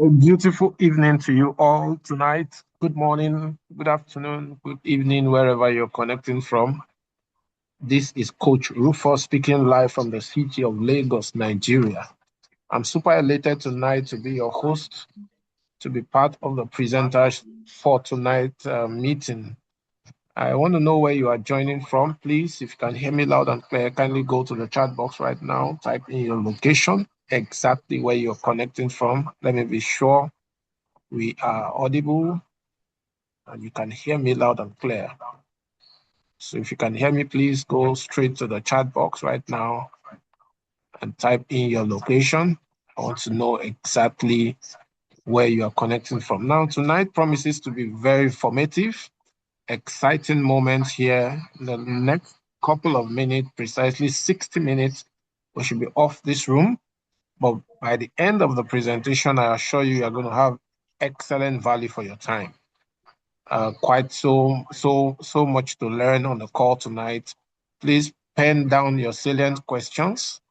A beautiful evening to you all tonight. Good morning, good afternoon, good evening, wherever you're connecting from. This is Coach Rufus speaking live from the city of Lagos, Nigeria. I'm super elated tonight to be your host, to be part of the presenters for tonight's meeting. I want to know where you are joining from. Please, if you can hear me loud and clear, kindly go to the chat box right now, type in your location, exactly where you're connecting from. Let me be sure we are audible and you can hear me loud and clear. So if you can hear me, please go straight to the chat box right now and type in your location. I want to know exactly where you are connecting from. Now, tonight promises to be very informative, exciting moments here. In the next couple of minutes, precisely 60 minutes, we should be off this room. But by the end of the presentation, I assure you, you're going to have excellent value for your time. Quite so much to learn on the call tonight. Please pen down your salient questions,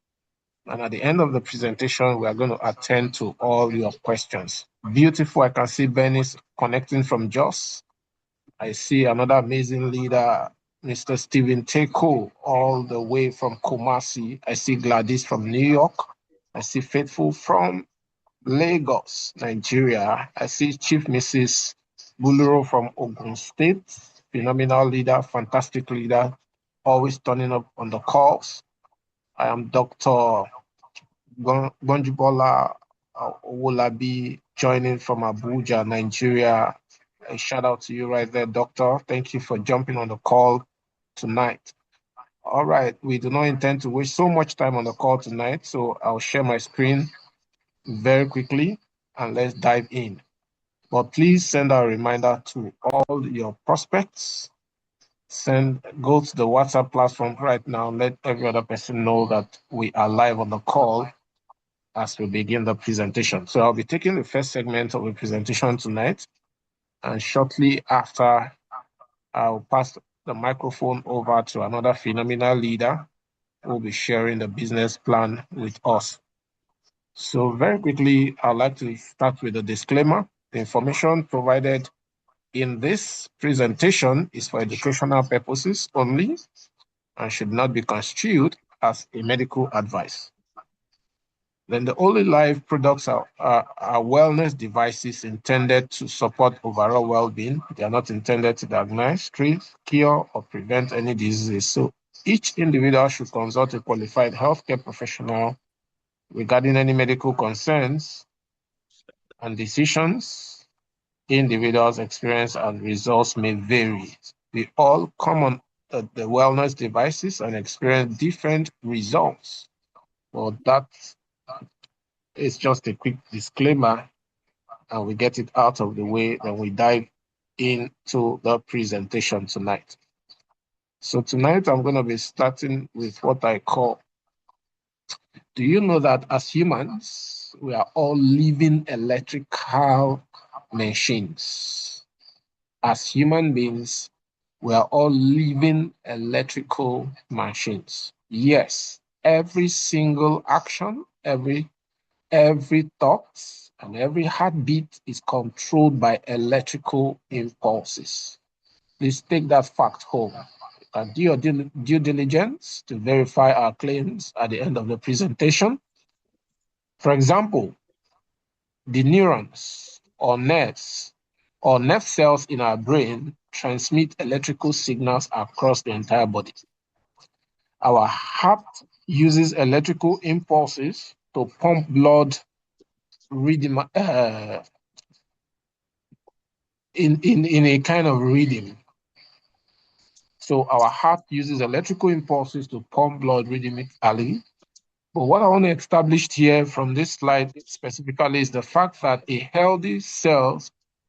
and at the end of the presentation, we are going to attend to all your questions. Beautiful. I can see Benny's connecting from Jos. I see another amazing leader, Mr. Stephen Teko, all the way from Kumasi. I see Gladys from New York. I see Faithful from Lagos, Nigeria. I see Chief Mrs. Buluro from Ogun State. Phenomenal leader, fantastic leader, always turning up on the calls. I am Dr. Gonjibola Owolabi, joining from Abuja, Nigeria. A shout out to you right there, Doctor. Thank you for jumping on the call tonight. All right, we do not intend to waste so much time on the call tonight, so I'll share my screen very quickly and let's dive in. But please send a reminder to all your prospects. Go to the WhatsApp platform right now. Let every other person know that we are live on the call as we begin the presentation. So I'll be taking the first segment of the presentation tonight, and shortly after, I'll pass the microphone over to another phenomenal leader who will be sharing the business plan with us. So very quickly, I'd like to start with a disclaimer. The information provided in this presentation is for educational purposes only and should not be construed as a medical advice. Then the Olylife products are wellness devices intended to support overall well-being. They are not intended to diagnose, treat, cure, or prevent any diseases. So each individual should consult a qualified healthcare professional regarding any medical concerns and decisions. Individuals' experience and results may vary. We all come on the wellness devices and experience different results. Well, that is just a quick disclaimer, and we get it out of the way, then we dive into the presentation tonight. So tonight I'm going to be starting with what I call, do you know that as humans, we are all living electrical machines? As human beings, we are all living electrical machines. Yes, every single action, every thought, and every heartbeat is controlled by electrical impulses. Please take that fact home and do your due diligence to verify our claims at the end of the presentation. For example, the neurons or nerve cells in our brain transmit electrical signals across the entire body. Our heart uses electrical impulses to pump blood rhythm in a kind of rhythm. So our heart uses electrical impulses to pump blood rhythmically. But what I want to establish here from this slide specifically is the fact that a healthy cell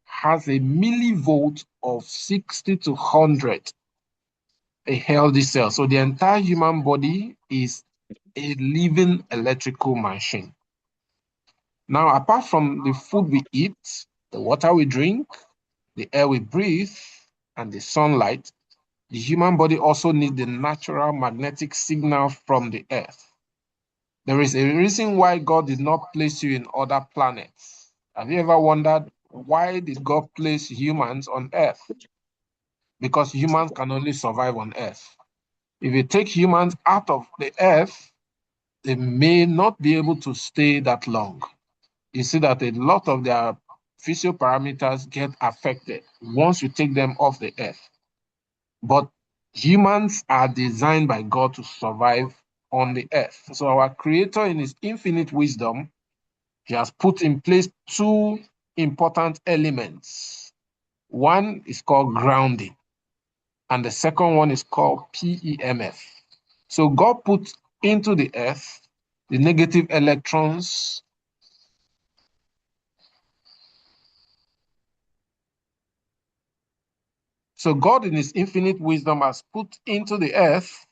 has a millivolt of 60 to 100. A healthy cell. So the entire human body is a living electrical machine. Now, apart from the food we eat, the water we drink, the air we breathe, and the sunlight, the human body also needs the natural magnetic signal from the earth. There is a reason why God did not place you in other planets Have you ever wondered why did God place humans on earth? Because humans can only survive on earth. If you take humans out of the earth, they may not be able to stay that long. You see that a lot of their physio parameters get affected once you take them off the earth. But humans are designed by God to survive on the earth. So our Creator, in His infinite wisdom, He has put in place two important elements. One is called grounding, and the second one is called PEMF. So God put into the earth the negative electrons. So God, in His infinite wisdom, has put into the earth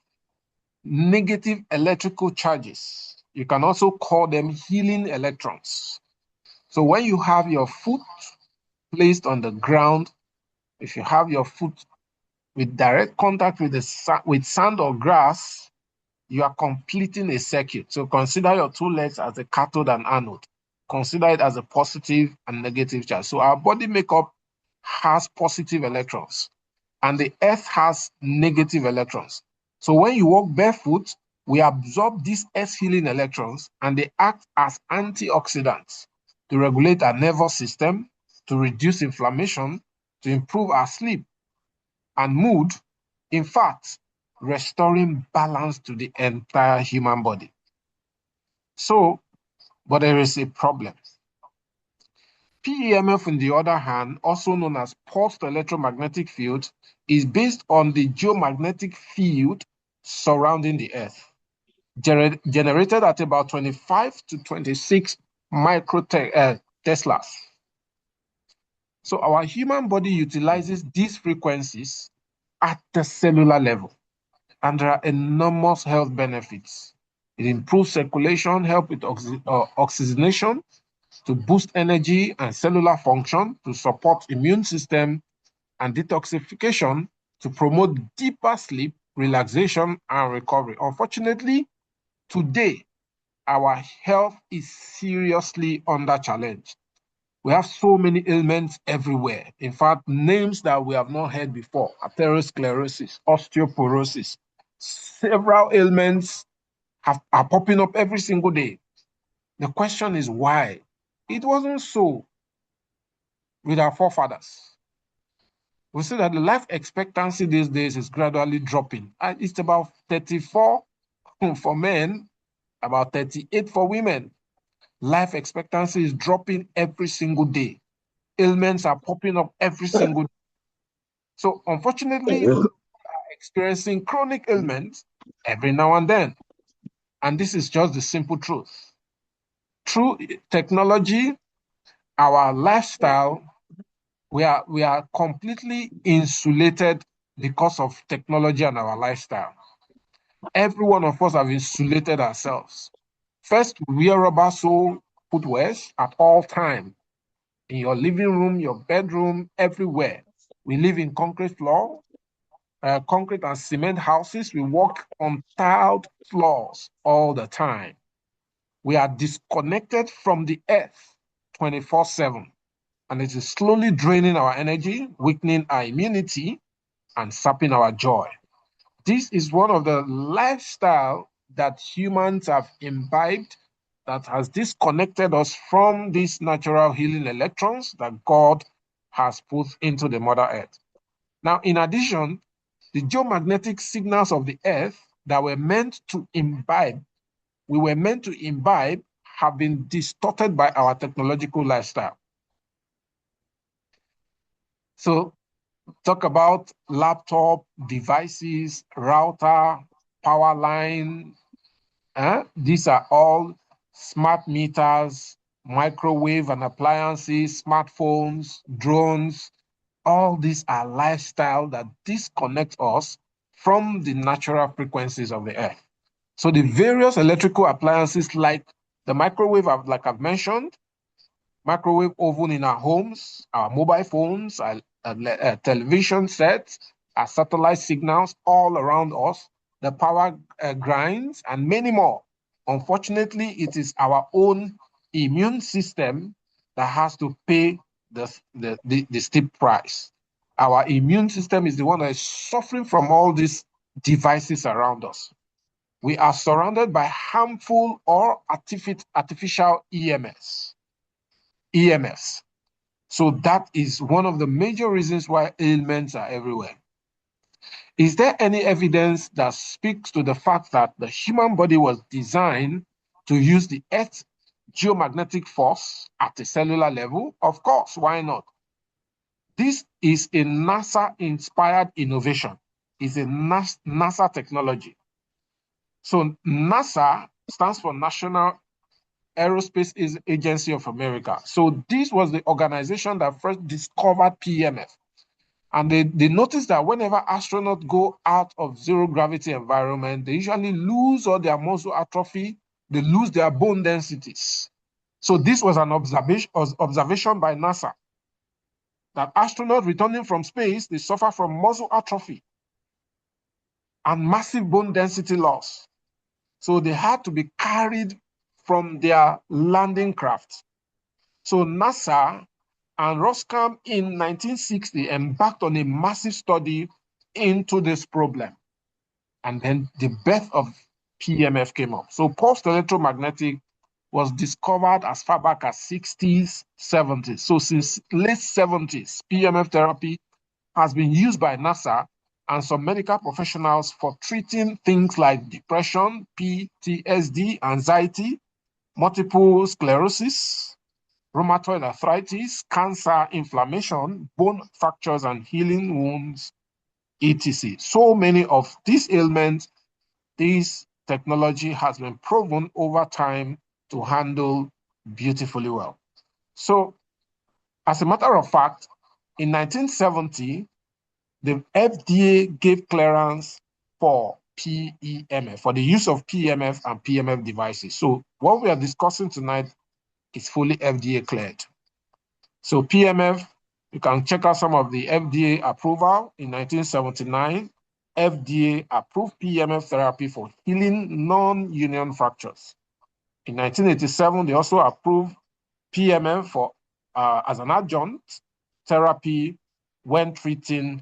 negative electrical charges. You can also call them healing electrons. So when you have your foot placed on the ground, if you have your foot with direct contact with with sand or grass, you are completing a circuit. So consider your two legs as a cathode and anode. Consider it as a positive and negative charge. So our body makeup has positive electrons, and the earth has negative electrons. So when you walk barefoot, we absorb these earth healing electrons, and they act as antioxidants to regulate our nervous system, to reduce inflammation, to improve our sleep and mood. In fact, restoring balance to the entire human body. So, but there is a problem. PEMF, on the other hand, also known as pulsed electromagnetic field, is based on the geomagnetic field surrounding the Earth, generated at about 25 to 26 Teslas. So our human body utilizes these frequencies at the cellular level, and there are enormous health benefits. It improves circulation, help with oxygenation, to boost energy and cellular function, to support immune system and detoxification, to promote deeper sleep, relaxation, and recovery. Unfortunately, today, our health is seriously under challenge. We have so many ailments everywhere. In fact, names that we have not heard before: atherosclerosis, osteoporosis. Several ailments are popping up every single day. The question is why? It wasn't so with our forefathers. We see that the life expectancy these days is gradually dropping. And it's about 34 for men, about 38 for women. Life expectancy is dropping every single day. Ailments are popping up every single day. So unfortunately, we're experiencing chronic ailments every now and then. And this is just the simple truth. Through technology, our lifestyle, we are completely insulated because of technology and our lifestyle. Every one of us have insulated ourselves. First, we wear rubber sole footwears at all time, in your living room, your bedroom, everywhere. We live in concrete and cement houses. We walk on tiled floors all the time. We are disconnected from the earth 24/7, and it is slowly draining our energy, weakening our immunity, and sapping our joy. This is one of the lifestyle that humans have imbibed that has disconnected us from these natural healing electrons that God has put into the Mother Earth. Now, in addition, the geomagnetic signals of the Earth that were meant to imbibe, we were meant to imbibe, have been distorted by our technological lifestyle. So talk about laptop, devices, router, power line. These are all smart meters, microwave and appliances, smartphones, drones. All these are lifestyle that disconnect us from the natural frequencies of the earth. So the various electrical appliances like the microwave, like I've mentioned, microwave oven in our homes, our mobile phones, our television sets, our satellite signals all around us, the power grinds, and many more. Unfortunately, it is our own immune system that has to pay the steep price. Our immune system is the one that is suffering from all these devices around us. We are surrounded by harmful or artificial EMFs. So that is one of the major reasons why ailments are everywhere. Is there any evidence that speaks to the fact that the human body was designed to use the Earth's geomagnetic force at a cellular level? Of course, why not? This is a NASA-inspired innovation. It's a NASA technology. So NASA stands for National Aerospace Agency of America. So this was the organization that first discovered PEMF. And they noticed that whenever astronauts go out of zero gravity environment, they usually lose all their muscle atrophy, they lose their bone densities. So this was an observation by NASA that astronauts returning from space, they suffer from muscle atrophy and massive bone density loss. So they had to be carried from their landing craft. So NASA and Roscom in 1960 embarked on a massive study into this problem. And then the birth of PEMF came up. So post-electromagnetic was discovered as far back as 60s, 70s. So since late 70s, PEMF therapy has been used by NASA and some medical professionals for treating things like depression, PTSD, anxiety, multiple sclerosis, rheumatoid arthritis, cancer, inflammation, bone fractures and healing wounds, etc. So many of these ailments, this technology has been proven over time to handle beautifully well. So, as a matter of fact, in 1970, the FDA gave clearance for PEMF, for the use of PEMF and PMF devices. So, what we are discussing tonight is fully FDA cleared. So PMF, you can check out some of the FDA approval in 1979. FDA approved PMF therapy for healing non-union fractures. In 1987, they also approved PMF for as an adjunct therapy when treating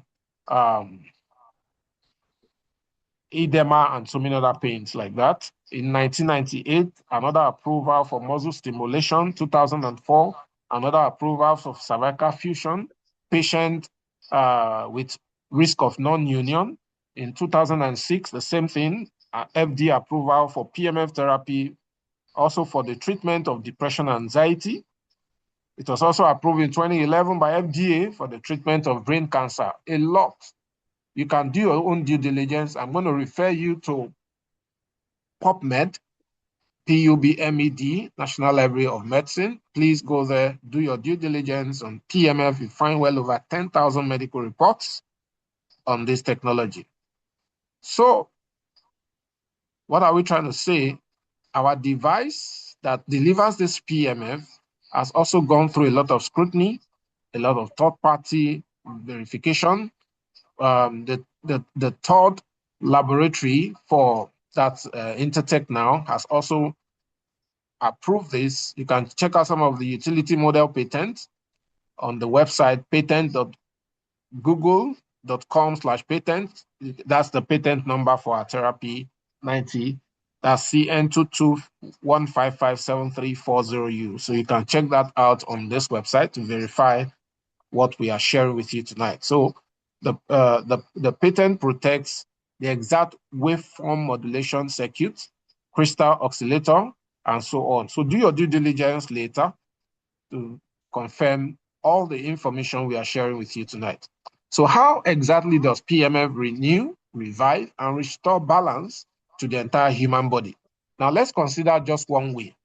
edema and so many other pains like that. In 1998, another approval for muscle stimulation. 2004, another approval for cervical fusion, patient with risk of non-union. In 2006, the same thing, FDA approval for PMF therapy, also for the treatment of depression and anxiety. It was also approved in 2011 by FDA for the treatment of brain cancer. A lot. You can do your own due diligence. I'm going to refer you to PubMed, PUBMED, National Library of Medicine. Please go there, do your due diligence on PMF. You find well over 10,000 medical reports on this technology. So, what are we trying to say? Our device that delivers this PMF has also gone through a lot of scrutiny, a lot of third-party verification. The third laboratory for that Intertech now has also approved this. You can check out some of the utility model patents on the website patent.google.com/patent. That's the patent number for our therapy 90. That's CN22155734U. So you can check that out on this website to verify what we are sharing with you tonight. So the patent protects the exact waveform modulation circuit, crystal oscillator, and so on. So do your due diligence later to confirm all the information we are sharing with you tonight. So how exactly does PMF renew, revive, and restore balance to the entire human body? Now let's consider just one way.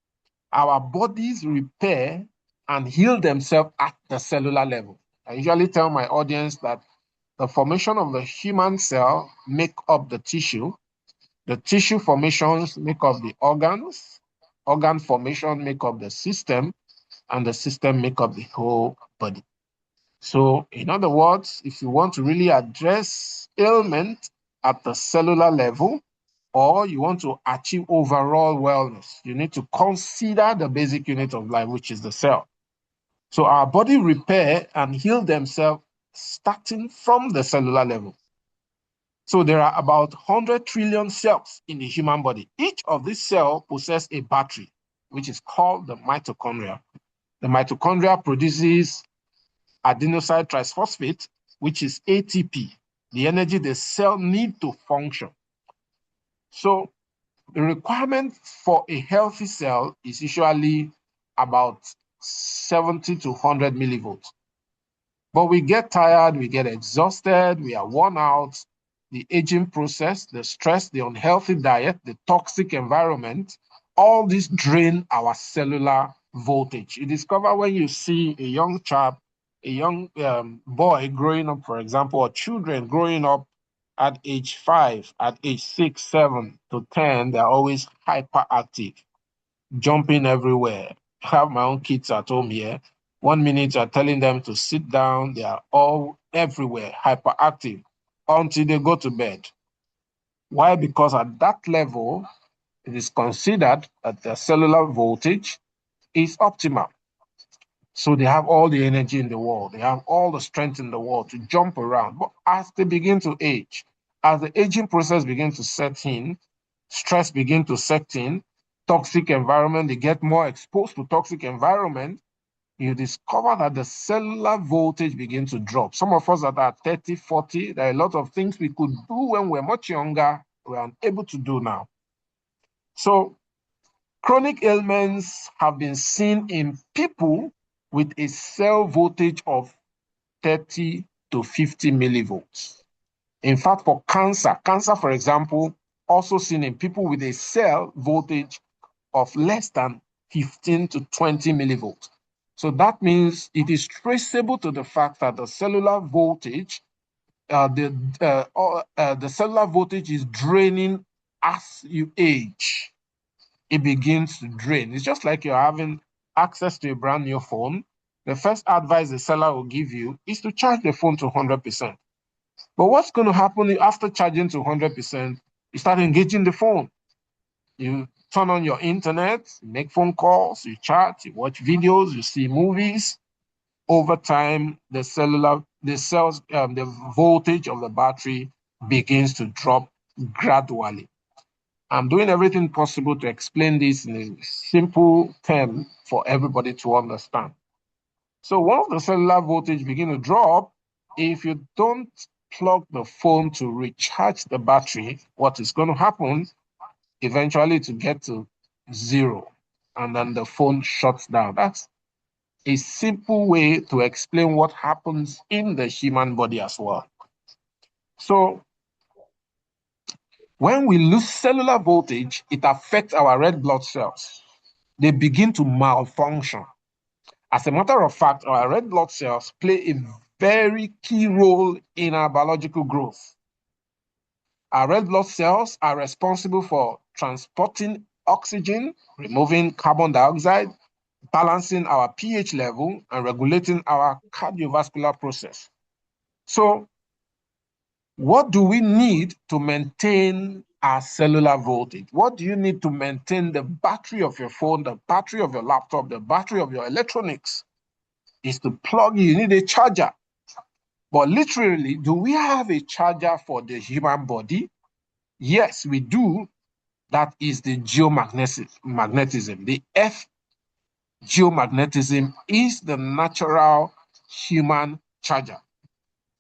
Our bodies repair and heal themselves at the cellular level. I usually tell my audience that the formation of the human cell make up the tissue formations make up the organs, organ formation make up the system, and the system make up the whole body. So in other words, if you want to really address ailment at the cellular level, or you want to achieve overall wellness, you need to consider the basic unit of life, which is the cell. So our body repair and heal themselves starting from the cellular level. So there are about 100 trillion cells in the human body. Each of these cells possesses a battery, which is called the mitochondria. The mitochondria produces adenosine triphosphate, which is ATP, the energy the cell needs to function. So the requirement for a healthy cell is usually about 70 to 100 millivolts. But we get tired, we get exhausted, we are worn out. The aging process, the stress, the unhealthy diet, the toxic environment, all this drain our cellular voltage. You discover when you see a young chap, a young boy growing up, for example, or children growing up at age 5, at age 6, 7 to 10, they're always hyperactive, jumping everywhere. I have my own kids at home here. 1 minute you're telling them to sit down, they are all everywhere, hyperactive, until they go to bed. Why? Because at that level, it is considered that their cellular voltage is optimal. So they have all the energy in the world, they have all the strength in the world to jump around. But as they begin to age, as the aging process begins to set in, stress begins to set in, toxic environment, they get more exposed to toxic environment, you discover that the cellular voltage begins to drop. Some of us that are 30, 40, there are a lot of things we could do when we're much younger, we're unable to do now. So chronic ailments have been seen in people with a cell voltage of 30 to 50 millivolts. In fact, for cancer, for example, also seen in people with a cell voltage of less than 15 to 20 millivolts. So that means it is traceable to the fact that the cellular voltage, the cellular voltage is draining as you age. It begins to drain. It's just like you're having access to a brand new phone. The first advice the seller will give you is to charge the phone to 100%. But what's going to happen after charging to 100%? You start engaging the phone. You turn on your internet, you make phone calls, you chat, you watch videos, you see movies. Over time, the voltage of the battery begins to drop gradually. I'm doing everything possible to explain this in a simple term for everybody to understand. So once the cellular voltage begins to drop, if you don't plug the phone to recharge the battery, what is going to happen eventually to get to zero, and then the phone shuts down. That's a simple way to explain what happens in the human body as well. So when we lose cellular voltage, it affects our red blood cells. They begin to malfunction. As a matter of fact, our red blood cells play a very key role in our biological growth. Our red blood cells are responsible for transporting oxygen, removing carbon dioxide, balancing our pH level, and regulating our cardiovascular process. So, what do we need to maintain our cellular voltage? What do you need to maintain the battery of your phone, the battery of your laptop, the battery of your electronics? Is to plug in. You need a charger. But literally, do we have a charger for the human body? Yes, we do. That is the geomagnetism. The F geomagnetism is the natural human charger.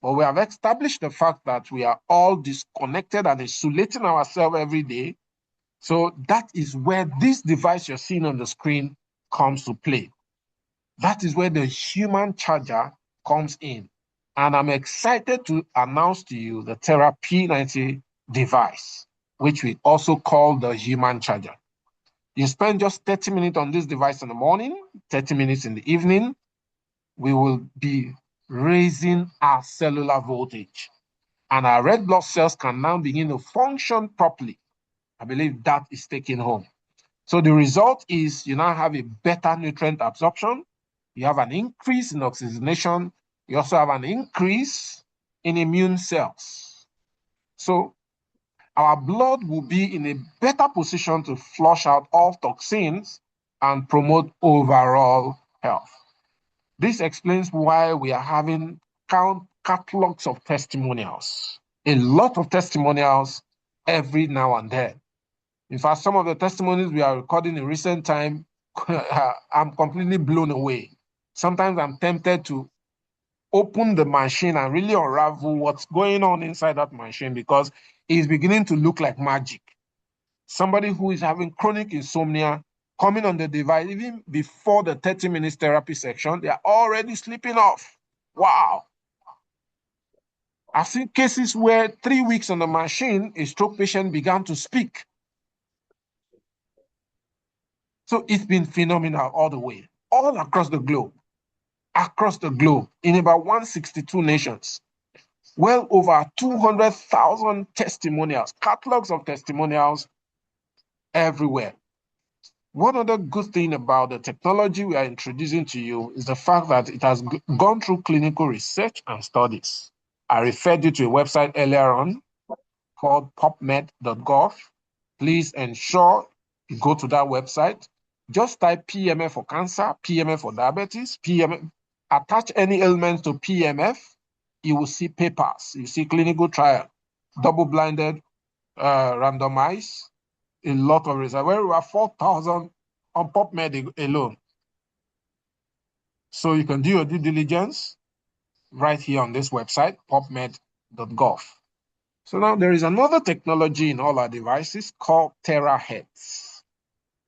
But we have established the fact that we are all disconnected and isolating ourselves every day. So that is where this device you're seeing on the screen comes to play. That is where the human charger comes in. And I'm excited to announce to you the Terra P90 device, which we also call the human charger. You spend just 30 minutes on this device in the morning, 30 minutes in the evening. We will be raising our cellular voltage. And our red blood cells can now begin to function properly. I believe that is taken home. So the result is you now have a better nutrient absorption. You have an increase in oxygenation. You also have an increase in immune cells. So our blood will be in a better position to flush out all toxins and promote overall health. This explains why we are having catalogs of testimonials, a lot of testimonials every now and then. In fact, some of the testimonies we are recording in recent time, I'm completely blown away. Sometimes I'm tempted to open the machine and really unravel what's going on inside that machine because it's beginning to look like magic. Somebody who is having chronic insomnia coming on the device, even before the 30 minutes therapy section, they are already sleeping off. Wow. I've seen cases where 3 weeks on the machine, a stroke patient began to speak. So it's been phenomenal all the way, all across the globe, in about 162 nations. Well over 200,000 testimonials, catalogs of testimonials everywhere. One other good thing about the technology we are introducing to you is the fact that it has gone through clinical research and studies. I referred you to a website earlier on called pubmed.gov. Please ensure you go to that website. Just type PMF for cancer, PMF for diabetes, PMF. Attach any elements to PMF. You will see papers, you see clinical trial, double-blinded, randomized, a lot of results. Where we have 4,000 on PubMed alone. So you can do your due diligence right here on this website, pubmed.gov. So now there is another technology in all our devices called terahertz.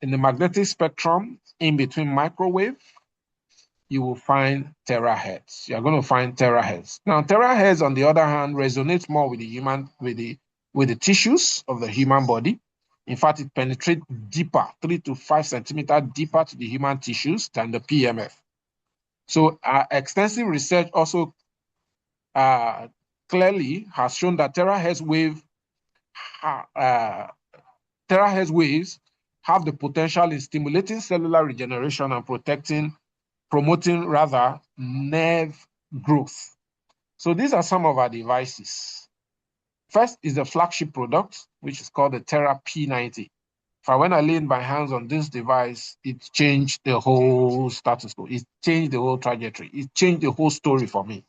In the magnetic spectrum, in between microwave, you will find terahertz. You're going to find terahertz. Now, terahertz, on the other hand, resonates more with the tissues of the human body. In fact, it penetrates deeper, 3 to 5 centimeters deeper to the human tissues than the PMF. So extensive research also clearly has shown that terahertz waves have the potential in stimulating cellular regeneration and promoting nerve growth. So these are some of our devices. First is the flagship product, which is called the Tera P90. When I laid my hands on this device, it changed the whole status quo. It changed the whole trajectory. It changed the whole story for me.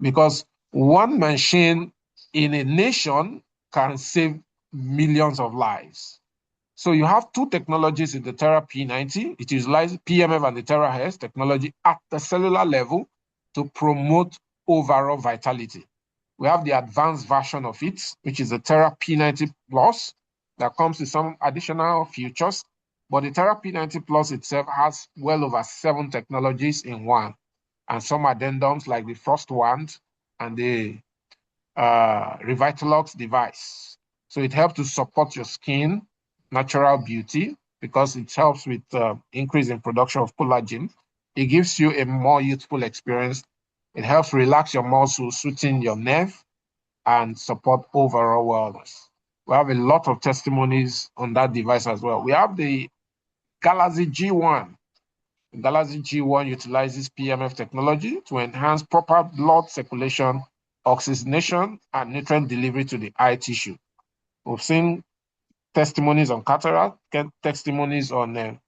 Because one machine in a nation can save millions of lives. So you have two technologies in the Tera P90. It utilizes PMF and the terahertz technology at the cellular level to promote overall vitality. We have the advanced version of it, which is the Tera P90 Plus, that comes with some additional features. But the Tera P90 Plus itself has well over 7 technologies in one, and some addendums like the Frost Wand and the Revitalox device. So it helps to support your skin natural beauty because it helps with increase in production of collagen. It gives you a more youthful experience. It helps relax your muscles, soothing your nerve, and support overall wellness. We have a lot of testimonies on that device as well. We have the Galaxy G1. The Galaxy G1 utilizes PMF technology to enhance proper blood circulation, oxygenation, and nutrient delivery to the eye tissue. We've seen testimonies on cataract, testimonies on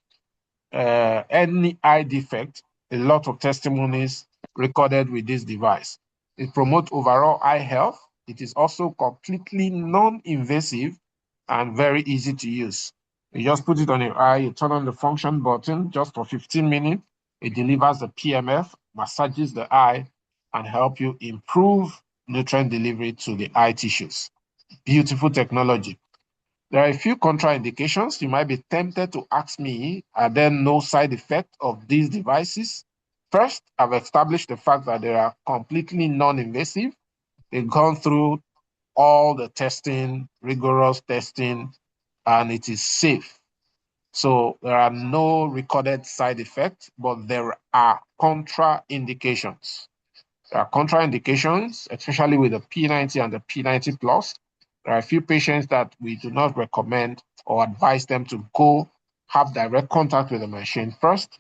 any eye defect, a lot of testimonies recorded with this device. It promotes overall eye health. It is also completely non-invasive and very easy to use. You just put it on your eye, you turn on the function button just for 15 minutes. It delivers the PMF, massages the eye, and help you improve nutrient delivery to the eye tissues. Beautiful technology. There are a few contraindications. You might be tempted to ask me, are there no side effects of these devices? First, I've established the fact that they are completely non-invasive. They've gone through all the testing, rigorous testing, and it is safe. So there are no recorded side effects, but there are contraindications. There are contraindications, especially with the P90 and the P90 Plus. There are a few patients that we do not recommend or advise them to go have direct contact with the machine first.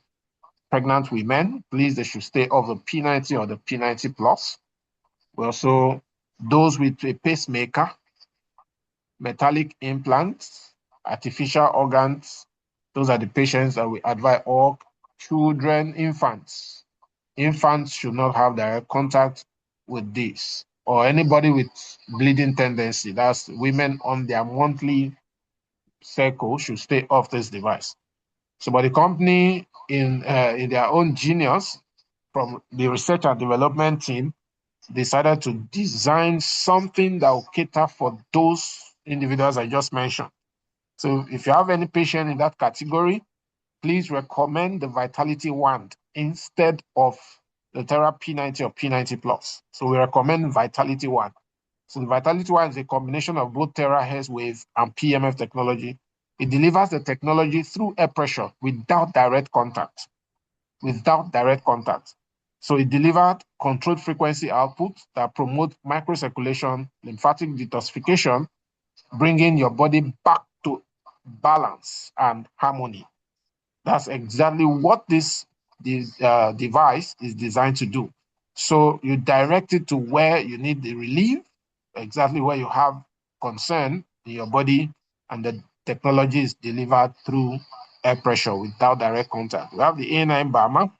Pregnant women, please, they should stay off the P90 or the P90 Plus. We also, those with a pacemaker, metallic implants, artificial organs, those are the patients that we advise, or children, infants. Infants should not have direct contact with this, or anybody with bleeding tendency. That's women on their monthly cycle should stay off this device. So, but the company, in their own genius, from the research and development team, decided to design something that will cater for those individuals I just mentioned. So, if you have any patient in that category, please recommend the Vitality Wand instead of the Terra P90 or P90 Plus. So we recommend Vitality Wand. So the Vitality Wand is a combination of both terahertz wave and PMF technology. It delivers the technology through air pressure without direct contact. Without direct contact. So it delivered controlled frequency output that promote microcirculation, lymphatic detoxification, bringing your body back to balance and harmony. That's exactly what this device is designed to do. So you direct it to where you need the relief, exactly where you have concern in your body, and the technology is delivered through air pressure without direct contact. We have the A9 Barmer.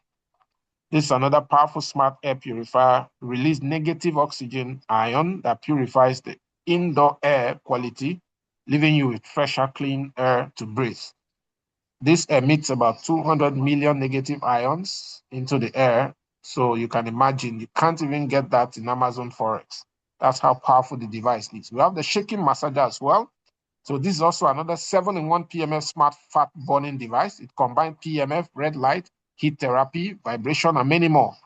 This is another powerful smart air purifier, release negative oxygen ion that purifies the indoor air quality, leaving you with fresher, clean air to breathe. This emits about 200 million negative ions into the air. So you can imagine, you can't even get that in Amazon Forex. That's how powerful the device is. We have the shaking massager as well. So this is also another 7-in-1 PMF smart fat burning device. It combines PMF, red light, heat therapy, vibration, and many more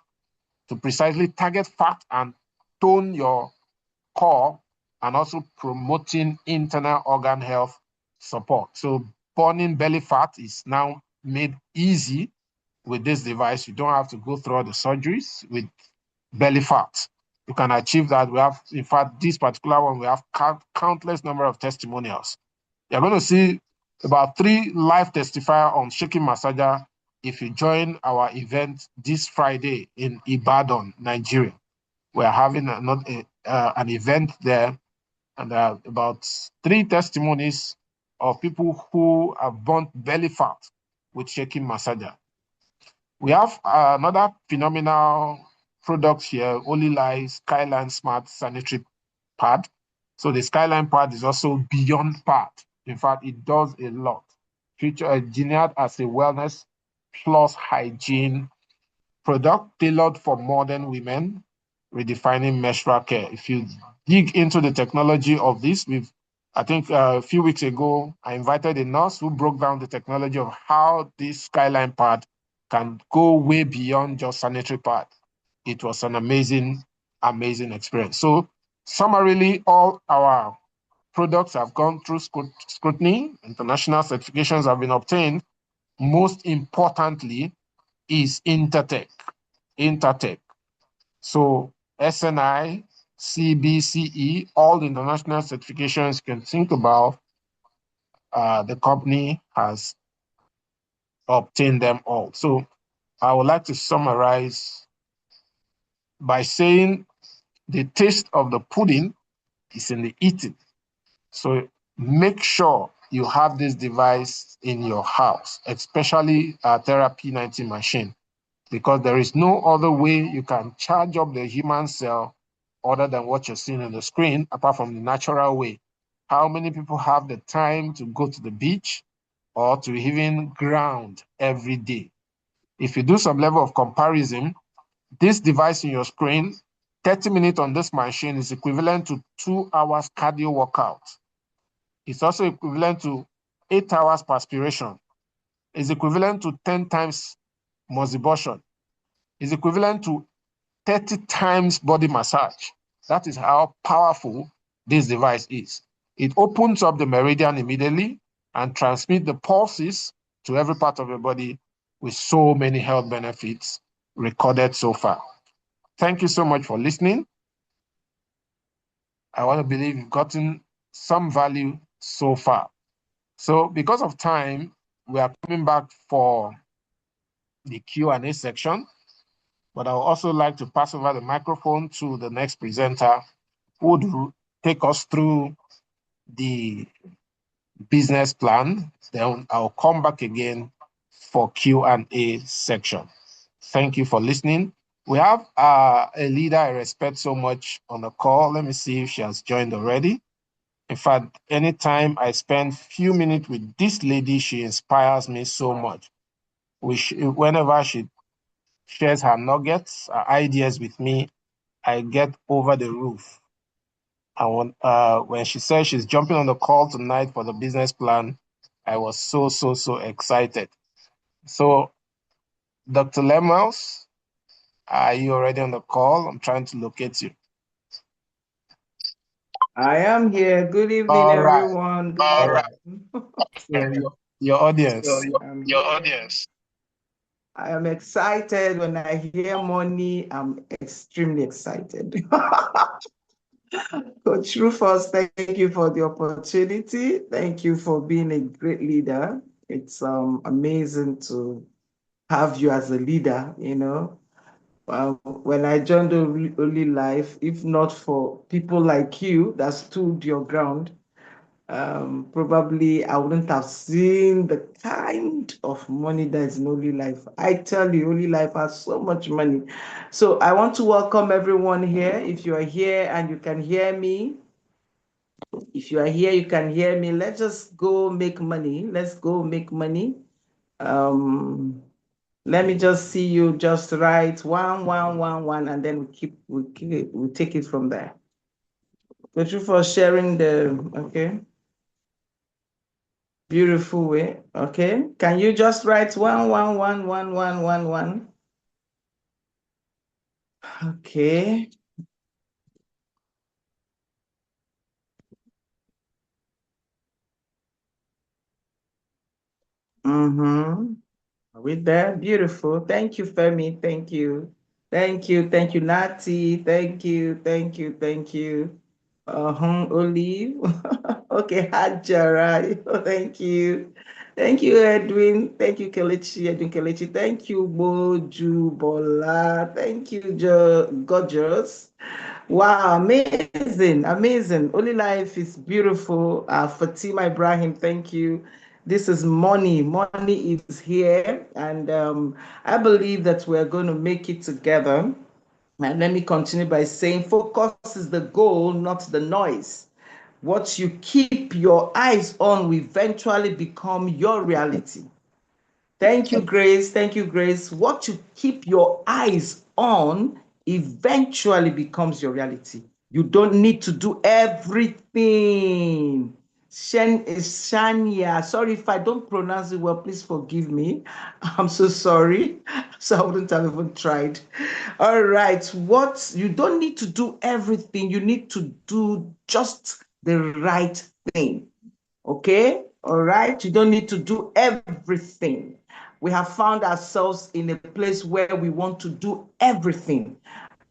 to precisely target fat and tone your core, and also promoting internal organ health support. So burning belly fat is now made easy with this device. You don't have to go through all the surgeries with belly fat. You can achieve that. We have, in fact, this particular one, we have countless number of testimonials. You're going to see about 3 live testifiers on shaking massager if you join our event this Friday in Ibadan, Nigeria. We're having an event there, and there are about 3 testimonies of people who have burnt belly fat with shaking massager. We have another phenomenal product here, Olylife Skyline Smart Sanitary Pad. So the Skyline Pad is also beyond pad. In fact, it does a lot. Feature engineered as a wellness plus hygiene product tailored for modern women, redefining menstrual care. If you dig into the technology of this, I think a few weeks ago, I invited a nurse who broke down the technology of how this Skyline pad can go way beyond just sanitary pad. It was an amazing, amazing experience. So summarily, all our products have gone through scrutiny, international certifications have been obtained. Most importantly is Intertech. Intertech. So SNI, CBCE, all the international certifications you can think about, the company has obtained them all. So I would like to summarize by saying the taste of the pudding is in the eating. So make sure you have this device in your house, especially a Therapy 90 machine, because there is no other way you can charge up the human cell other than what you're seeing on the screen, apart from the natural way. How many people have the time to go to the beach or to even ground every day? If you do some level of comparison, this device in your screen, 30 minutes on this machine is equivalent to 2 hours cardio workout. It's also equivalent to 8 hours perspiration. It's equivalent to 10 times moxibustion. It's equivalent to 30 times body massage. That is how powerful this device is. It opens up the meridian immediately and transmits the pulses to every part of your body with so many health benefits recorded so far. Thank you so much for listening. I want to believe you've gotten some value so far. So because of time, we are coming back for the Q&A section, but I would also like to pass over the microphone to the next presenter who would take us through the business plan. Then I'll come back again for Q&A section. Thank you for listening. We have a leader I respect so much on the call. Let me see if she has joined already. In fact, anytime I spend few minutes with this lady, she inspires me so much. Whenever she shares her nuggets, her ideas with me, I get over the roof. And when she said she's jumping on the call tonight for the business plan, I was so excited. So, Dr. Lemos, are you already on the call? I'm trying to locate you. I am here. Good evening, All right. everyone. All right. So your So audience. your audience. I am excited when I hear money. I'm extremely excited. Coach Rufus, thank you for the opportunity. Thank you for being a great leader. It's amazing to have you as a leader, you know. When I joined Olylife, if not for people like you that stood your ground, probably I wouldn't have seen the kind of money that is in Olylife. I tell you, Olylife has so much money. So I want to welcome everyone here. If you are here and you can hear me, if you are here, you can hear me. Let's just go make money. Let's go make money. Um, Let me just see you just write 1111, and then we take it from there. Thank you for sharing the okay. Beautiful way. Okay. Can you just write 111111? Okay. Mm-hmm. Are we there? Beautiful. Thank you, Femi. Thank you. Thank you. Thank you, Nati. Thank you. Thank you. Thank you. Olive. Okay, Hajara. Thank you. Thank you, Edwin. Thank you, Kelechi. Edwin Kelechi. Thank you, Boju Bola. Thank you, Gorgeous. Wow, amazing, amazing. Olylife is beautiful. Fatima Ibrahim, thank you. This is money. Money is here. And I believe that we're going to make it together. And let me continue by saying focus is the goal, not the noise. What you keep your eyes on will eventually become your reality. Thank you, Grace. Thank you, Grace. What you keep your eyes on eventually becomes your reality. You don't need to do everything. Shania, sorry if I don't pronounce it well, please forgive me. I'm so sorry. So I wouldn't have even tried. All right. What you don't need to do everything, you need to do just the right thing. Okay? All right? You don't need to do everything. We have found ourselves in a place where we want to do everything.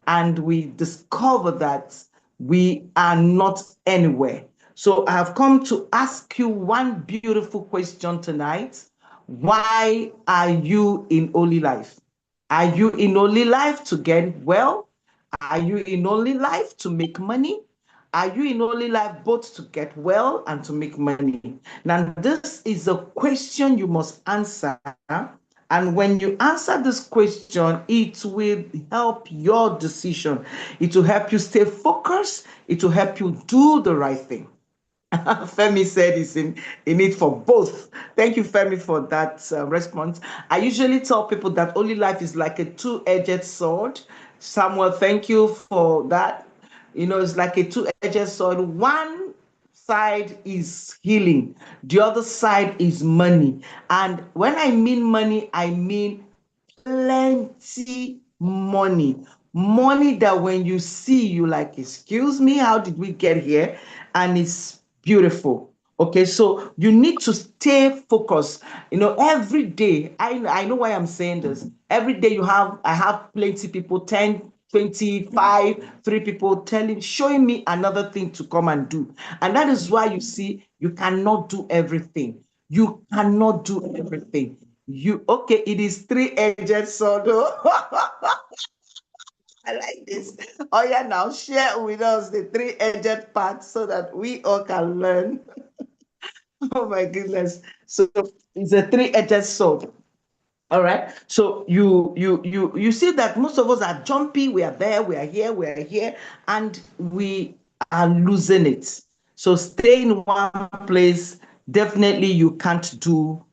And we discover that we are not anywhere. So I have come to ask you one beautiful question tonight. Why are you in Olylife? Are you in Olylife to get well? Are you in Olylife to make money? Are you in Olylife both to get well and to make money? Now, this is a question you must answer. And when you answer this question, it will help your decision. It will help you stay focused. It will help you do the right thing. Femi said it's in it for both. Thank you, Femi, for that response. I usually tell people that Olylife is like a two-edged sword. Samuel, thank you for that. You know, it's like a two-edged sword. One side is healing, the other side is money. And when I mean money, I mean plenty money. Money that when you see, you like, excuse me, how did we get here? And it's beautiful. Okay, so you need to stay focused. You know, every day, I know why I'm saying this. Every day I have plenty people, 10, 25, 3 people showing me another thing to come and do. And that is why you see, you cannot do everything. You cannot do everything. Okay, it is three-edged sword. I like this. Oh yeah, now share with us the three-edged part so that we all can learn. Oh my goodness. So it's a three-edged sword. All right. So you see that most of us are jumpy. We are there. We are here. We are here, and we are losing it. So stay in one place. Definitely, you can't do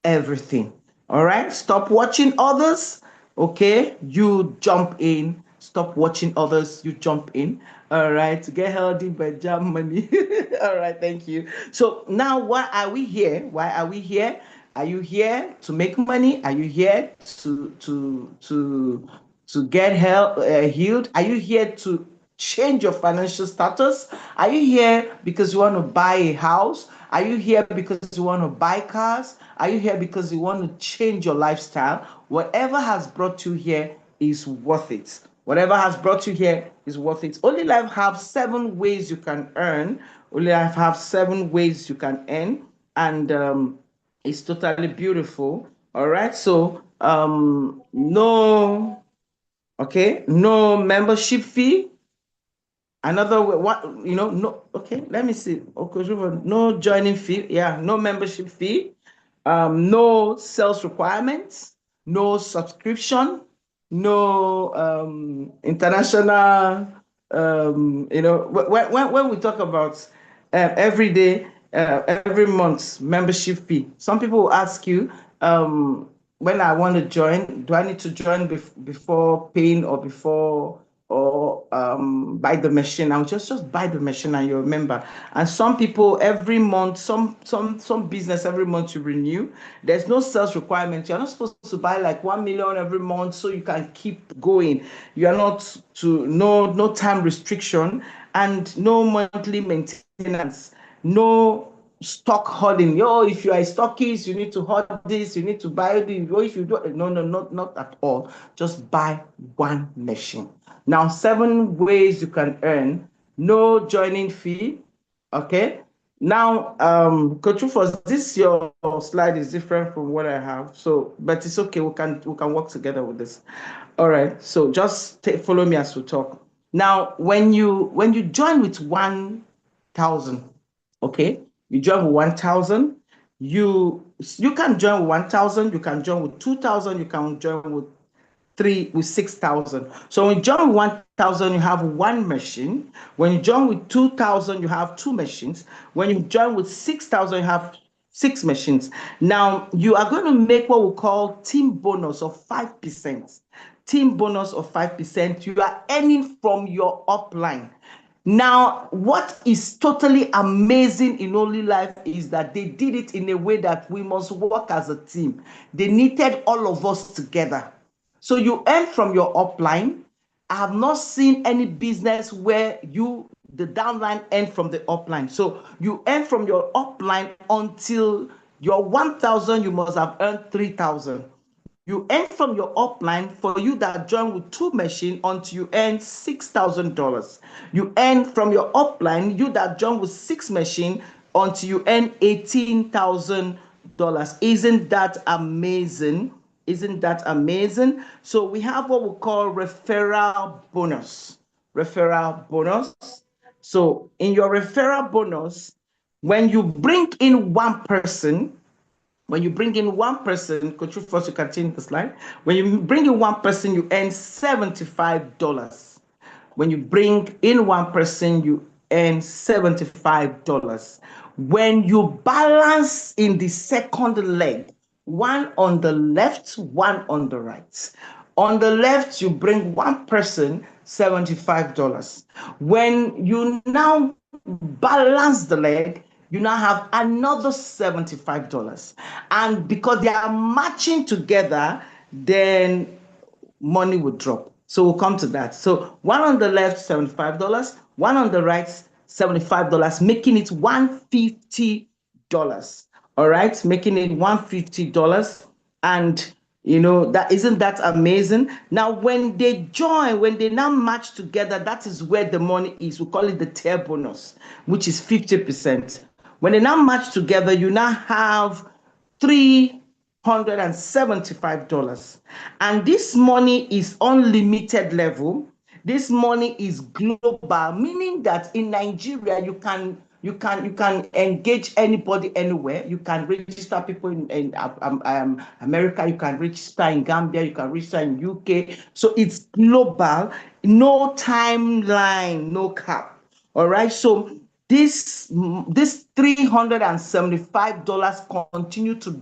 everything. All right. Stop watching others. Okay. You jump in. Stop watching others. You jump in. All right. Get healthy by jam money. All right. Thank you. So now, why are we here? Why are we here? Are you here to make money? Are you here to get help healed? Are you here to change your financial status? Are you here because you want to buy a house? Are you here because you want to buy cars? Are you here because you want to change your lifestyle? Whatever has brought you here is worth it. Whatever has brought you here is worth it. Olylife have 7 ways you can earn. Olylife have 7 ways you can earn, and it's totally beautiful. All right. So no, okay, no membership fee. Another way, what, no, okay, let me see. Okay, no joining fee, yeah, no membership fee, no sales requirements, no subscription, no international, when we talk about every day, every month membership fee, some people will ask you, when I want to join, do I need to join before paying or before or buy the machine? I'll just buy the machine and you remember. And some people every month, some business every month you renew. There's no sales requirement. You're not supposed to buy like 1 million every month so you can keep going. You are not to no time restriction and no monthly maintenance. No stock holding. If you are a stockist, you need to hold this, you need to buy this. If you do, no, no, not at all. Just buy one machine. Now, 7 ways you can earn. No joining fee. Okay. Now, Coach Rufus, this your slide is different from what I have. So, but it's okay. We can work together with this. All right. So just follow me as we talk. Now, when you join with 1,000, okay, you join with 1,000. You can join with 1,000. You can join with 2,000. You can join with 6,000. So when you join with 1,000, you have one machine. When you join with 2,000, you have two machines. When you join with 6,000, you have six machines. Now you are going to make what we call team bonus of 5%. Team bonus of 5%. You are earning from your upline. Now, what is totally amazing in Olylife is that they did it in a way that we must work as a team. They knitted all of us together. So you earn from your upline. I have not seen any business where the downline, earn from the upline. So you earn from your upline until your 1,000, you must have earned 3,000. You earn from your upline for you that join with two machines until you earn $6,000. You earn from your upline, you that join with six machines until you earn $18,000. Isn't that amazing? Isn't that amazing? So we have what we call referral bonus. Referral bonus. So in your referral bonus, when you bring in one person, Coach Rufus, you can change the slide. When you bring in one person, you earn $75. When you bring in one person, you earn $75. When you balance in the second leg, one on the left, one on the right. On the left, you bring one person, $75. When you now balance the leg, you now have another $75. And because they are matching together, then money will drop. So we'll come to that. So one on the left, $75, one on the right, $75, making it $150. All right, making it $150. And that isn't that amazing. Now when they join, when they now match together, that is where the money is. We call it the tier bonus, which is 50%. When they now match together, you now have $375. And this money is unlimited level. This money is global, meaning that in Nigeria, You can engage anybody anywhere. You can register people in America. You can register in Gambia. You can register in UK. So it's global. No timeline, no cap. All right. So this $375 continue to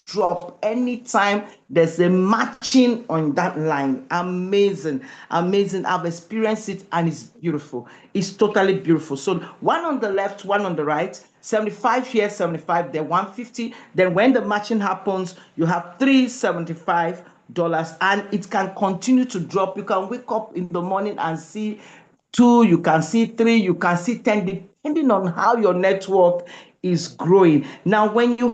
drop anytime there's a matching on that line. Amazing, amazing. I've experienced it and it's beautiful. It's totally beautiful. So one on the left, one on the right, 75 here, 75 there, 150. Then when the matching happens, you have $375 and it can continue to drop. You can wake up in the morning and see two, you can see three, you can see 10, depending on how your network is growing. Now, when you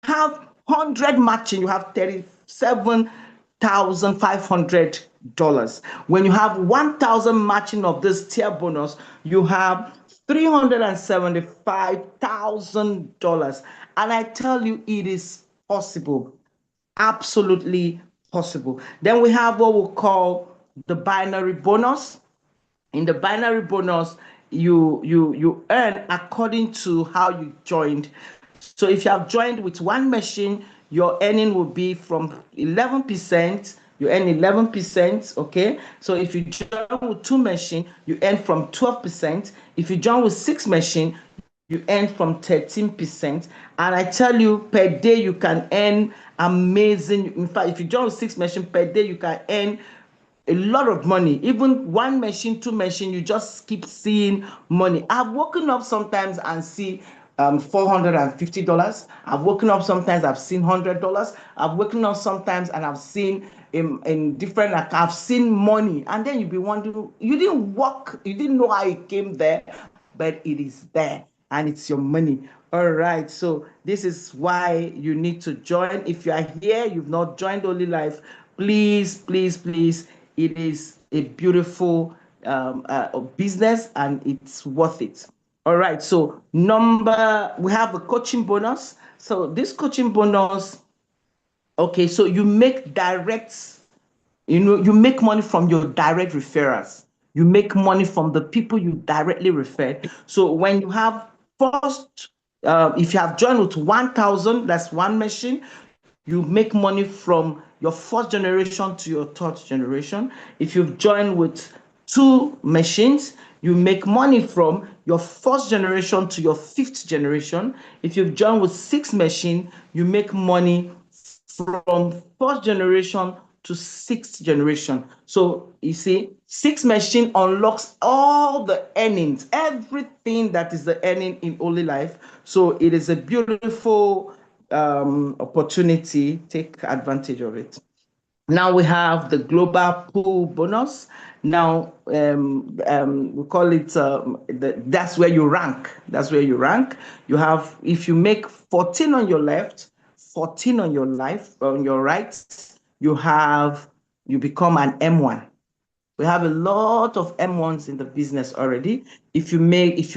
have 100 matching, you have $37,500. When you have 1,000 matching of this tier bonus, you have $375,000. And I tell you, it is possible. Absolutely possible. Then we have what we call the binary bonus. In the binary bonus, you earn according to how you joined. So if you have joined with one machine, your earning will be from 11%. You earn 11%. Okay. So if you join with two machines, you earn from 12%. If you join with six machines, you earn from 13%. And I tell you, per day you can earn amazing. In fact, if you join with six machines per day, you can earn a lot of money. Even one machine, two machine, you just keep seeing money. I've woken up sometimes and see $450. I've woken up sometimes, I've seen $100. I've woken up sometimes and I've seen in different, I've seen money. And then you'll be wondering, you didn't work, you didn't know how it came there, but it is there and it's your money. All right. So this is why you need to join. If you are here, you've not joined Olylife, please, please, please. It is a beautiful business and it's worth it. All right. So we have a coaching bonus. So this coaching bonus, okay, so you make money from your direct referrals. You make money from the people you directly referred. So when you have if you have joined with 1,000, that's one machine, you make money from your first generation to your third generation. If you've joined with two machines, you make money from your first generation to your fifth generation. If you've joined with six machines, you make money from first generation to sixth generation. So you see, six machine unlocks all the earnings, everything that is the earning in Olylife. So it is a beautiful opportunity. Take advantage of it. Now we have the global pool bonus. Now we call it that's where you rank. That's where you rank. You have, if you make 14 on your left, 14 on your right, you become an M1. We have a lot of M1s in the business already. If you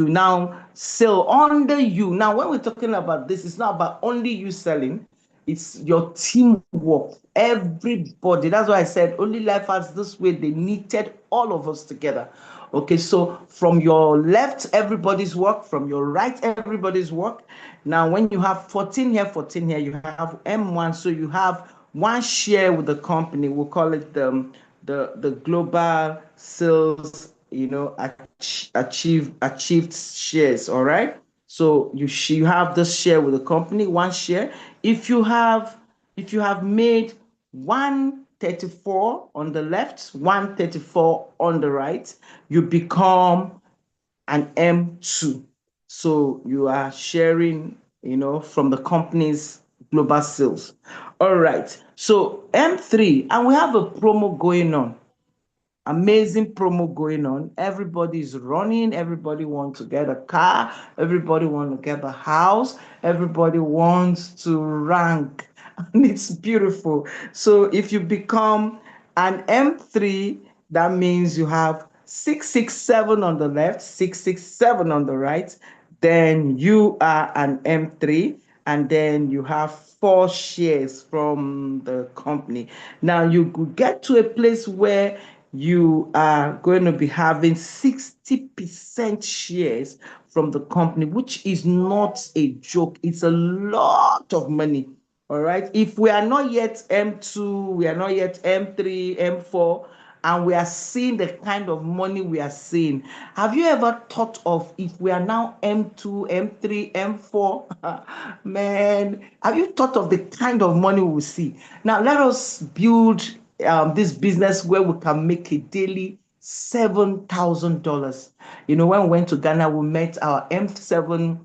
now sell under you, now when we're talking about this, it's not about only you selling, it's your teamwork. Everybody. That's why I said Olylife has this way, they knitted all of us together. Okay, so from your left, everybody's work, from your right, everybody's work. Now, when you have 14 here, you have M1, so you have one share with the company. We'll call it the global sales, achieved shares. All right. So you have this share with the company, one share. If you have made 134 on the left, 134 on the right, you become an M2. So you are sharing, from the company's global sales. All right. So M3, and we have a promo going on. Amazing promo going on. Everybody's running. Everybody wants to get a car. Everybody wants to get a house. Everybody wants to rank. And it's beautiful. So if you become an M3, that means you have 667 on the left, 667 on the right. Then you are an M3, and then you have 4 shares from the company. Now you could get to a place where you are going to be having 60% shares from the company, which is not a joke. It's a lot of money. All right. If we are not yet M2, we are not yet M3, M4, and we are seeing the kind of money we are seeing. Have you ever thought of if we are now M2, M3, M4? Man, have you thought of the kind of money we will see? Now, let us build this business where we can make a daily $7,000. When we went to Ghana, we met our M7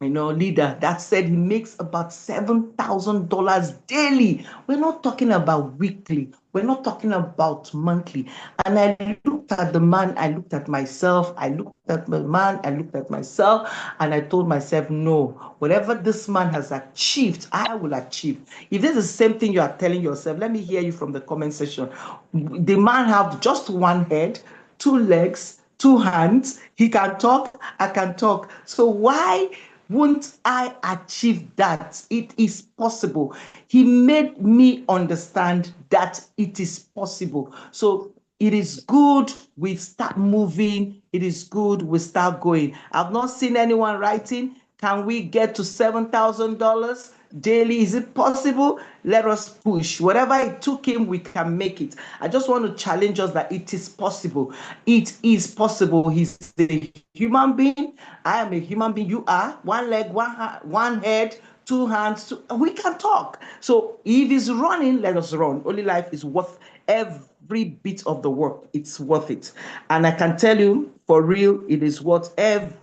leader that said he makes about $7,000 daily. We're not talking about weekly. We're not talking about monthly. And I looked at the man, I looked at myself, I looked at the man, I looked at myself, and I told myself, no, whatever this man has achieved, I will achieve. If this is the same thing you are telling yourself, let me hear you from the comment section. The man have just one head, two legs, two hands. He can talk, I can talk. So why won't I achieve that? It is possible. He made me understand that it is possible. So it is good we start moving. It is good we start going. I've not seen anyone writing, can we get to $7,000 daily? Is it possible? Let us push. Whatever it took him, we can make it. I just want to challenge us that it is possible. It is possible. He's a human being. I am a human being. You are one leg, one head, two hands. We can talk. So if he's running, let us run. Olylife is worth every bit of the work. It's worth it. And I can tell you for real, it is worth every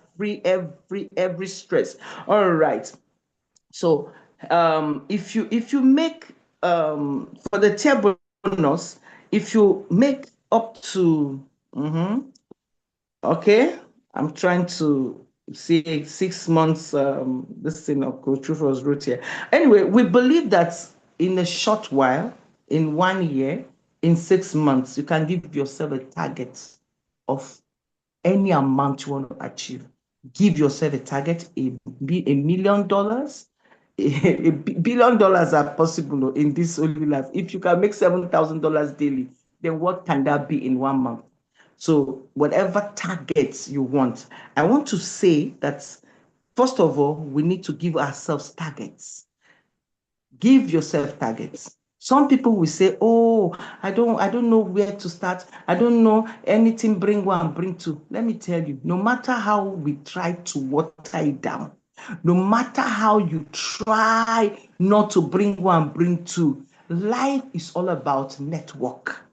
stress. All right. So if you make for the tier bonus, if you make up to okay, I'm trying to see 6 months. This thing of Coach Rufus wrote here. Anyway, we believe that in a short while, in 1 year, in 6 months, you can give yourself a target of any amount you want to achieve. Give yourself a target, $1 million. $1 billion are possible in this only life. If you can make $7,000 daily, then what can that be in 1 month? So whatever targets you want, I want to say that first of all, we need to give ourselves targets. Give yourself targets. Some people will say, oh, I don't know where to start. I don't know anything, bring one, bring two. Let me tell you, no matter how we try to water it down, no matter how you try not to bring one, bring two, life is all about network.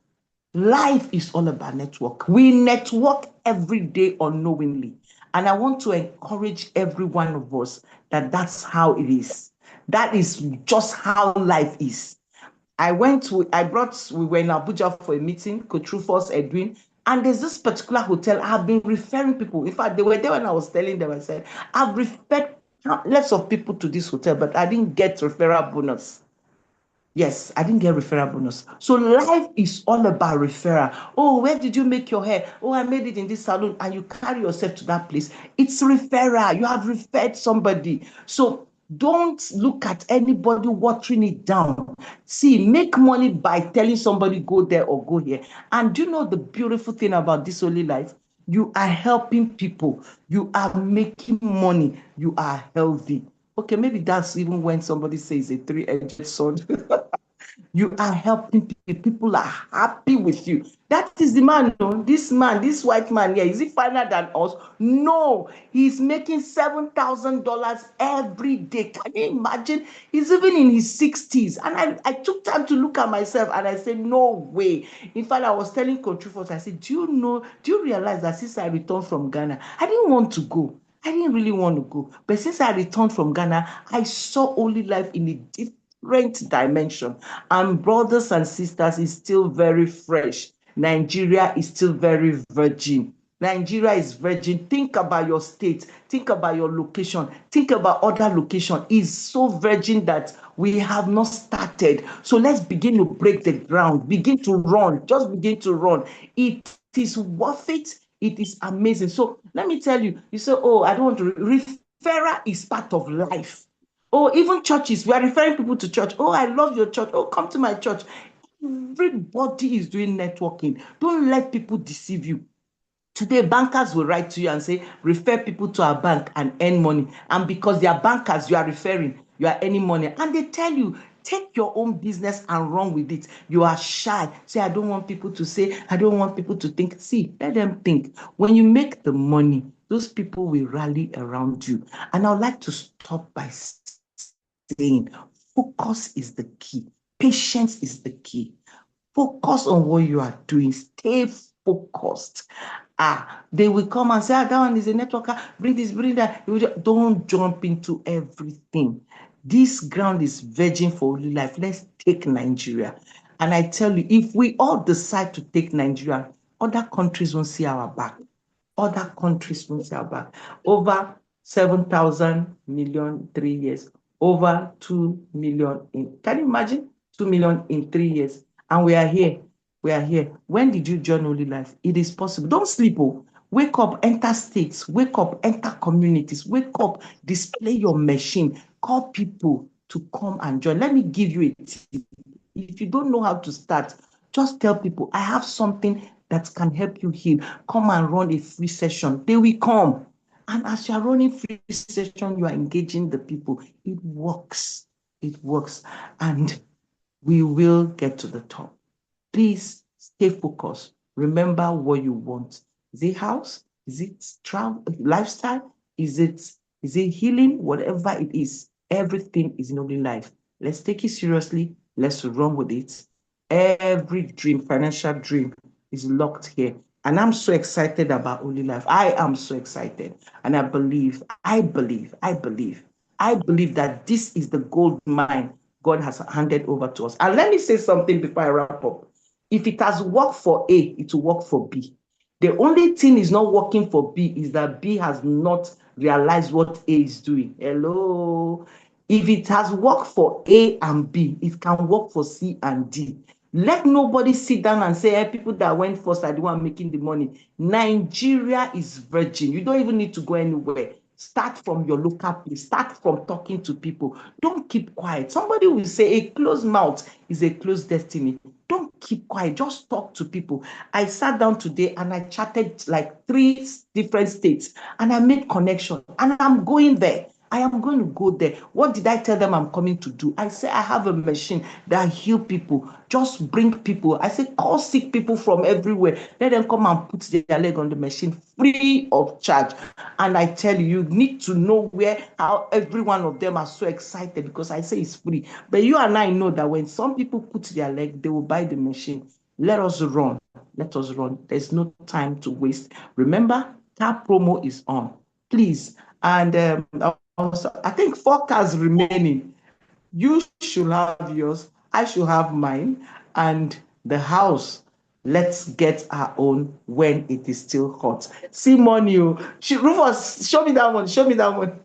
Life is all about network. We network every day unknowingly. And I want to encourage every one of us that that's how it is. That is just how life is. We were in Abuja for a meeting, Coach Rufus, Edwin, and there's this particular hotel I've been referring people. In fact, they were there when I was telling them, I said, I've referred lots of people to this hotel, but I didn't get referral bonus. Yes, I didn't get referral bonus. So life is all about referral. Oh, where did you make your hair? Oh, I made it in this salon, and you carry yourself to that place. It's referral. You have referred somebody. So don't look at anybody watering it down. See, make money by telling somebody go there or go here. And do you know the beautiful thing about this Olylife? You are helping people. You are making money. You are healthy. Okay, maybe that's even when somebody says a three-edged sword. You are helping people. People are happy with you. That is the man, no? This man, this white man here, is he finer than us? No, he's making $7,000 every day. Can you imagine? He's even in his 60s. And I took time to look at myself and I said, no way. In fact, I was telling Coach Rufus, I said, do you realize that since I returned from Ghana, I didn't want to go. I didn't really want to go. But since I returned from Ghana, I saw Olylife in a different dimension. And brothers and sisters, is still very fresh. Nigeria is still very virgin. Nigeria is virgin. Think about your state. Think about your location. Think about other location. It's so virgin that we have not started. So let's begin to break the ground. Begin to run. Just begin to run. It is worth it. It is amazing. So let me tell you, you say, oh, I don't want to. Referral is part of life. Oh, even churches, we are referring people to church. Oh, I love your church. Oh, come to my church. Everybody is doing networking. Don't let people deceive you. Today, bankers will write to you and say, refer people to our bank and earn money. And because they are bankers, you are referring, you are earning money. And they tell you, take your own business and run with it. You are shy. Say, I don't want people to say, I don't want people to think. See, let them think. When you make the money, those people will rally around you. And I would like to stop by saying, focus is the key. Patience is the key. Focus on what you are doing. Stay focused. They will come and say, that one is a networker. Bring this, bring that. Don't jump into everything. This ground is virgin for Olylife. Let's take Nigeria. And I tell you, if we all decide to take Nigeria, other countries won't see our back. Other countries won't see our back. Over 7,000 million 3 years. Over 2 million can you imagine? 2 million in 3 years. And we are here. We are here. When did you join Olylife? It is possible. Don't sleep. Wake up, enter states. Wake up, enter communities. Wake up, display your machine. Call people to come and join. Let me give you a tip. If you don't know how to start, just tell people, I have something that can help you heal. Come and run a free session. They will come. And as you are running free session, you are engaging the people. It works. It works. And we will get to the top. Please stay focused. Remember what you want. Is it house? Is it travel, lifestyle? Is it healing? Whatever it is, everything is in Olylife. Let's take it seriously. Let's run with it. Every dream, financial dream, is locked here. And I'm so excited about Olylife. I am so excited. And I believe that this is the gold mine God has handed over to us. And let me say something before I wrap up. If it has worked for A, it will work for B. The only thing is not working for B is that B has not realized what A is doing. Hello. If it has worked for A and B, it can work for C and D. Let nobody sit down and say, hey, people that went first are the one making the money. Nigeria is virgin. You don't even need to go anywhere. Start from your local place. Start from talking to people. Don't keep quiet. Somebody will say a closed mouth is a closed destiny. Don't keep quiet. Just talk to people. I sat down today and I chatted like 3 different states and I made connection and I'm going there. I am going to go there. What did I tell them I'm coming to do? I say I have a machine that heal people. Just bring people. I say call sick people from everywhere. Let them come and put their leg on the machine free of charge. And I tell you, you need to know how every one of them are so excited because I say it's free. But you and I know that when some people put their leg, they will buy the machine. Let us run. Let us run. There's no time to waste. Remember, that promo is on. Please. And also, I think 4 cars remaining. You should have yours. I should have mine. And the house, let's get our own when it is still hot. See money. Rufus, show me that one. Show me that one.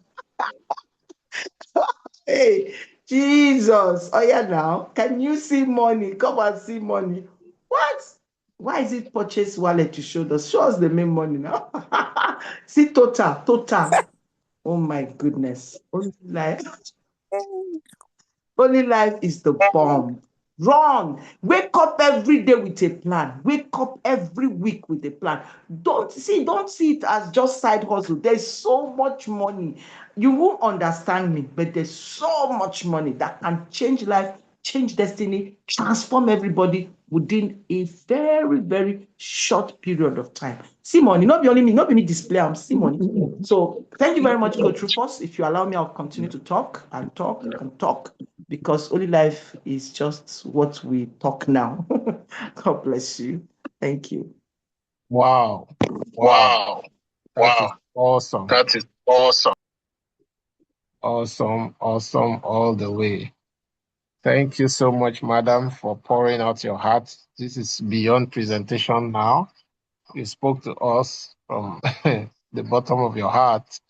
Hey, Jesus. Oh, yeah, now. Can you see money? Come and see money. What? Why is it purchase wallet you showed us? Show us the main money now. See total, total. Oh my goodness. Olylife is the bomb. Run. Wake up every day with a plan. Wake up every week with a plan. Don't see it as just side hustle. There's so much money. You won't understand me, but there's so much money that can change life, change destiny, transform everybody within a very, very short period of time. See money, not be only me, not be me display, I'm see money. So thank you very much, Coach Rufus. If you allow me, I'll continue to talk and talk and talk because Olylife is just what we talk now. God bless you. Thank you. Wow. Wow. Wow. That is Wow. awesome. That is awesome. Awesome. Awesome all the way. Thank you so much, madam, for pouring out your heart. This is beyond presentation now. You spoke to us from the bottom of your heart.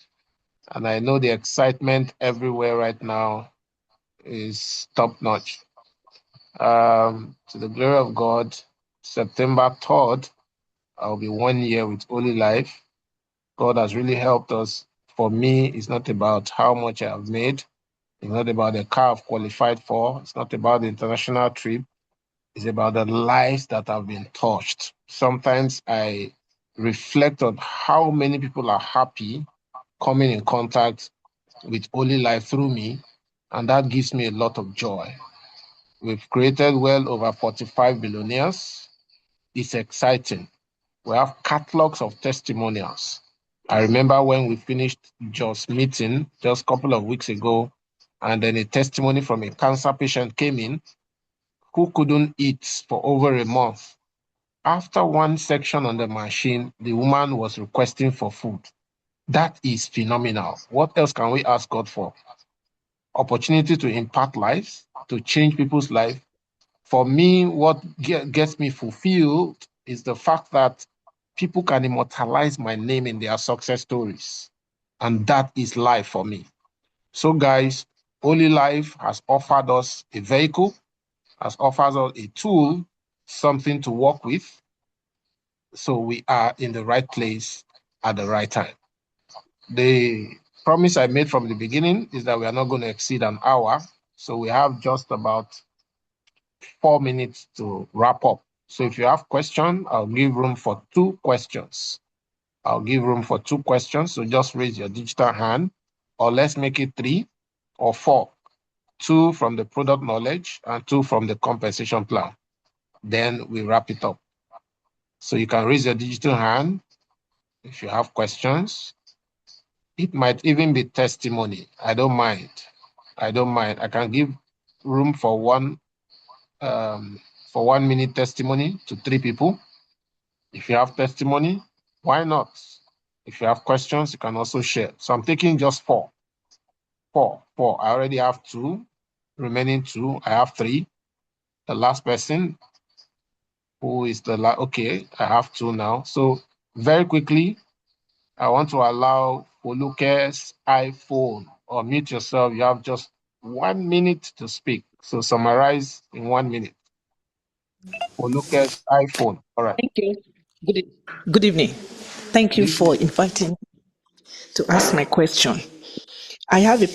And I know the excitement everywhere right now is top notch. To the glory of God, September 3rd, I'll be 1 year with Olylife. God has really helped us. For me, it's not about how much I have made. It's not about the car I've qualified for. It's not about the international trip. It's about the lives that have been touched. Sometimes I reflect on how many people are happy coming in contact with Olylife through me, and that gives me a lot of joy. We've created well over 45 billionaires. It's exciting. We have catalogs of testimonials. I remember when we finished just meeting just a couple of weeks ago, and then a testimony from a cancer patient came in who couldn't eat for over a month. After one section on the machine, the woman was requesting for food. That is phenomenal. What else can we ask God for? Opportunity to impact lives, to change people's life. For me, what gets me fulfilled is the fact that people can immortalize my name in their success stories. And that is life for me. So, guys, Olylife has offered us a vehicle, has offered us a tool, something to work with. So we are in the right place at the right time. The promise I made from the beginning is that we are not going to exceed an hour. So we have just about 4 minutes to wrap up. So if you have questions, I'll give room for two questions. I'll give room for two questions. So just raise your digital hand, or let's make it three or four. Two from the product knowledge and two from the compensation plan. Then we wrap it up. So you can raise your digital hand if you have questions. It might even be testimony. I don't mind. I don't mind. I can give room um, for 1 minute testimony to three people. If you have testimony, why not? If you have questions, you can also share. So I'm taking just four. Four. I already have two. Remaining two, I have three. The last person, who is the last? Okay, I have two now. So very quickly, I want to allow Oluke's iPhone, or mute yourself. You have just 1 minute to speak. So summarize in 1 minute. Oluke's iPhone. All right. Thank you. Good, good evening. Thank Good you for evening. inviting me to ask my question. I have a,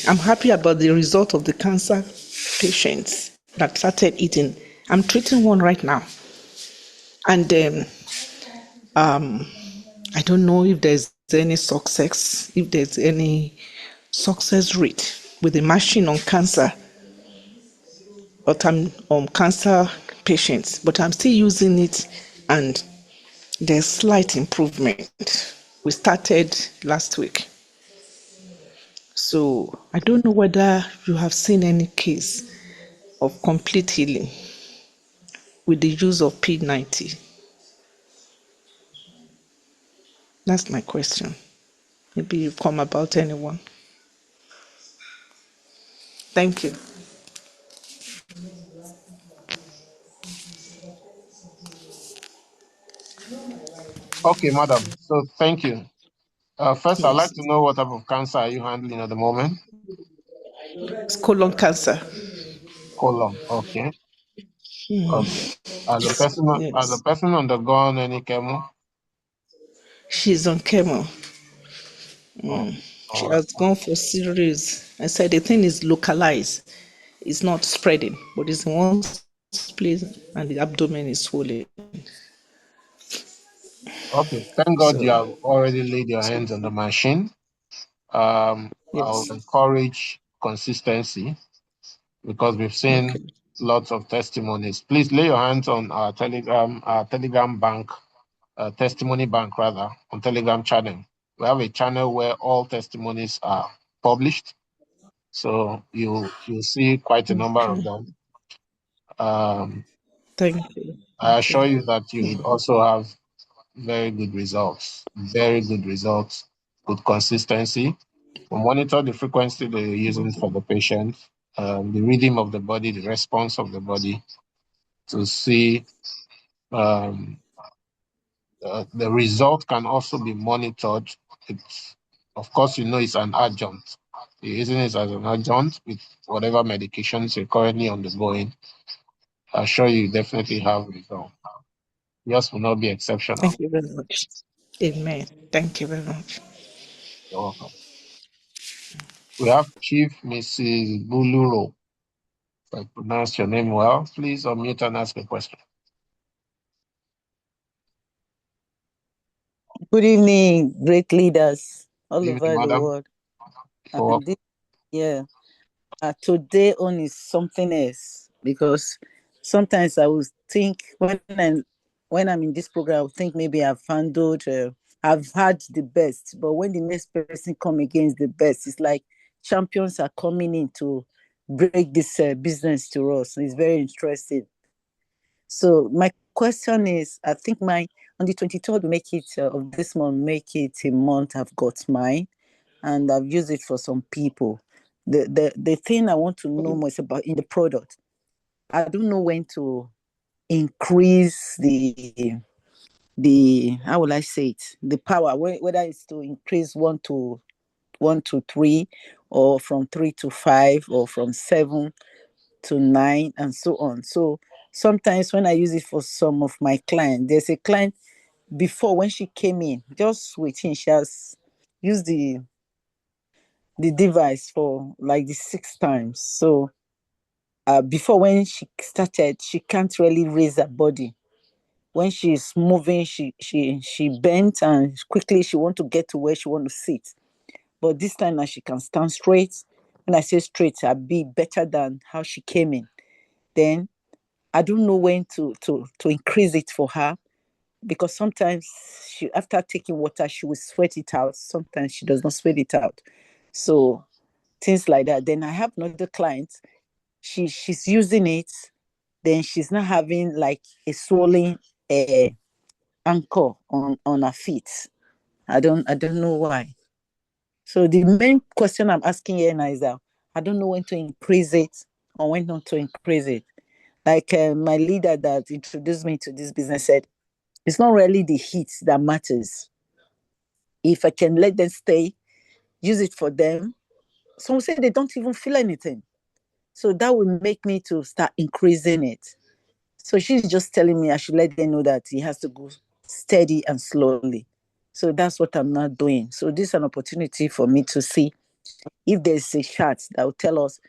I'm happy about the result of the cancer patients that started eating. I'm treating one right now, and I don't know if there's any success, if there's any success rate with the machine on cancer, but I'm on cancer patients, but I'm still using it, and there's slight improvement. We started last week. So I don't know whether you have seen any case of complete healing with the use of P90. That's my question. Maybe you come about anyone. Thank you. Okay, madam. So thank you. First, I'd like Yes. to know what type of cancer are you handling at the moment? It's colon cancer. Colon. Okay. Okay. Has the Yes. person undergone any chemo? She's on chemo. Oh, She all right. has gone for series. I said the thing is localized. It's not spreading, but it's in one place and the abdomen is swollen. Okay. Thank God you So, have already laid your so hands on the machine. I'll yes. encourage consistency because we've seen Okay. lots of testimonies. Please lay your hands on our Telegram bank, testimony bank rather, on Telegram channel. We have a channel where all testimonies are published, so you'll see quite a number of Okay. them. Um, Thank you. I Thank you. assure you that you would also have very good results with consistency. We monitor the frequency that you're using for the patient, the rhythm of the body, the response of the body to see um, the result can also be monitored. It's, of course, it's an adjunct. You're using it as an adjunct with whatever medications you're currently undergoing. I assure you definitely have results. Yours will not be exceptional. Thank you very much. Amen. Thank you very much. You're welcome. We have Chief Mrs. Buluro. If I pronounce your name well, please unmute and ask a question. Good evening, great leaders Good all evening, over the madam. world. For And this, yeah, today on is something else because sometimes I will think when I'm in this program, I will think maybe I've handled, I've had the best, but when the next person come against the best, it's like champions are coming in to break this business to us. It's very interesting. So my question is, I think my on the 23rd make it of this month, make it a month I've got mine, and I've used it for some people. The thing I want to know more is about in the product. I don't know when to increase the how will I say it, the power, whether it's to increase one to three, or from 3 to 5, or from 7 to 9, and so on. So sometimes when I use it for some of my clients, there's a client before, when she came in, just waiting, she has used the device for like the 6 times. So before, when she started, she can't really raise her body. When she's moving, she bent, and quickly she want to get to where she want to sit. But this time now she can stand straight. When I say straight, I'll be better than how she came in. Then I don't know when to increase it for her, because sometimes she, after taking water, she will sweat it out. Sometimes she does not sweat it out. So things like that. Then I have another client. She's using it. Then she's not having like a swollen uh, ankle on her feet. I don't know why. So the main question I'm asking here now is that I don't know when to increase it or when not to increase it. Like my leader that introduced me to this business said, it's not really the heat that matters. If I can let them stay, use it for them. Some say they don't even feel anything. So that will make me to start increasing it. So she's just telling me I should let them know that he has to go steady and slowly. So that's what I'm not doing. So this is an opportunity for me to see if there's a chart that will tell us,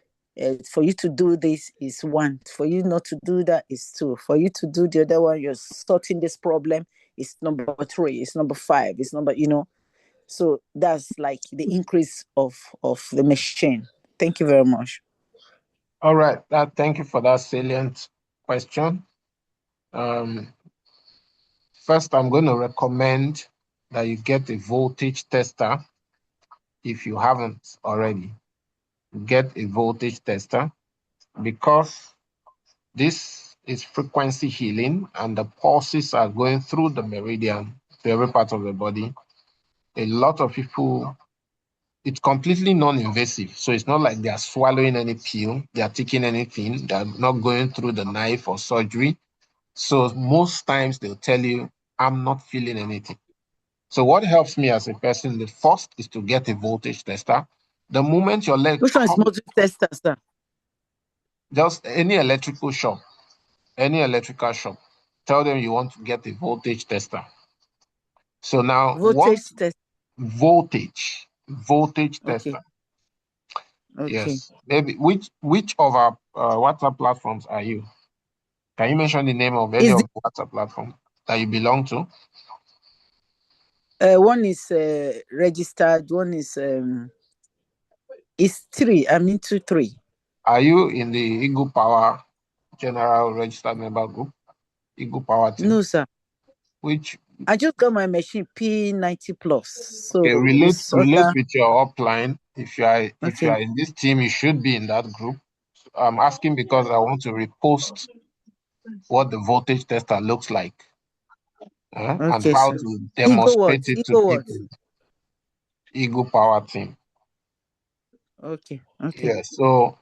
for you to do this is one, for you not to do that is two, for you to do the other one, you're sorting this problem, it's number three, it's number five, it's number. So that's like the increase of the machine. Thank you very much. all right, thank you for that salient question. Um, First, I'm going to recommend that you get a voltage tester if you haven't already. Get a voltage tester because this is frequency healing and the pulses are going through the meridian to every part of the body. A lot of people, it's completely non-invasive. So it's not like they are swallowing any pill, they are taking anything, they're not going through the knife or surgery. So most times they'll tell you, I'm not feeling anything. So what helps me as a person, the first is to get a voltage tester. The moment your leg Which one is comes, multi-tester, sir? just any electrical shop, tell them you want to get a voltage tester. So now Voltage once test. voltage Okay. tester. Okay. Yes. Maybe which of our WhatsApp platforms are you? Can you mention the name of any Is of the WhatsApp platform that you belong to? the one is registered, one is three. I'm into three. Are you in the Eagle Power General Registered Member Group, Eagle Power team? No, sir. Which I just got my machine P90 plus. okay, So it's relate other. with your upline. If you are Okay. in this team, you should be in that group. I'm asking because I want to repost what the voltage tester looks like, and Okay, how sir. to Ego what? demonstrate it to Ego what? people. Eagle Power team. Okay. Okay. Yeah. So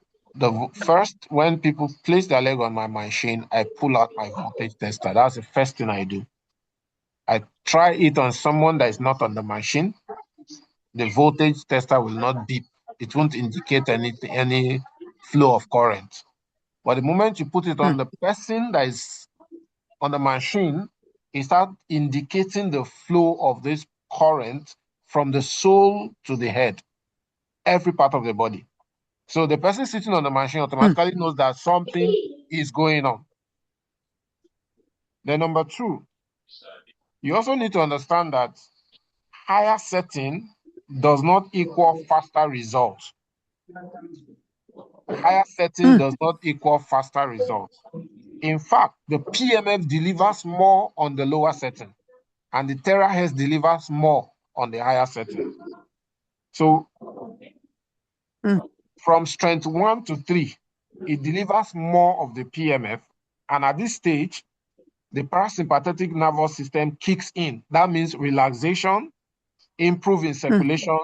first, when people place their leg on my machine, I pull out my voltage tester. That's the first thing I do. I try it on someone that is not on the machine. The voltage tester will not beep. It won't indicate any flow of current. But the moment you put it Hmm. on the person that is on the machine, it starts indicating the flow of this current from the soul to the head, every part of the body. So the person sitting on the machine Hmm. automatically knows that something is going on. Then number two, you also need to understand that higher setting does not equal faster results. Higher setting does not equal faster results. In fact, the PMF delivers more on the lower setting, and the terahertz delivers more on the higher setting. So from strength 1 to 3, it delivers more of the PMF. And at this stage, the parasympathetic nervous system kicks in. That means relaxation, improving circulation,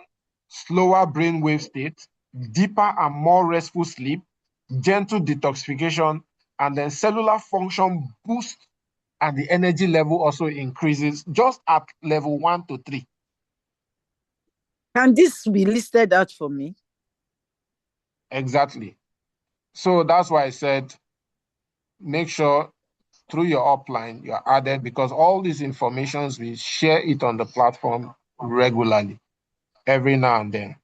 slower brainwave state, deeper and more restful sleep, gentle detoxification, and then cellular function boosts, and the energy level also increases just at level 1 to 3. Can this be listed out for me? Exactly. So that's why I said, make sure through your upline you're added, because all these informations, we share it on the platform regularly, every now and then.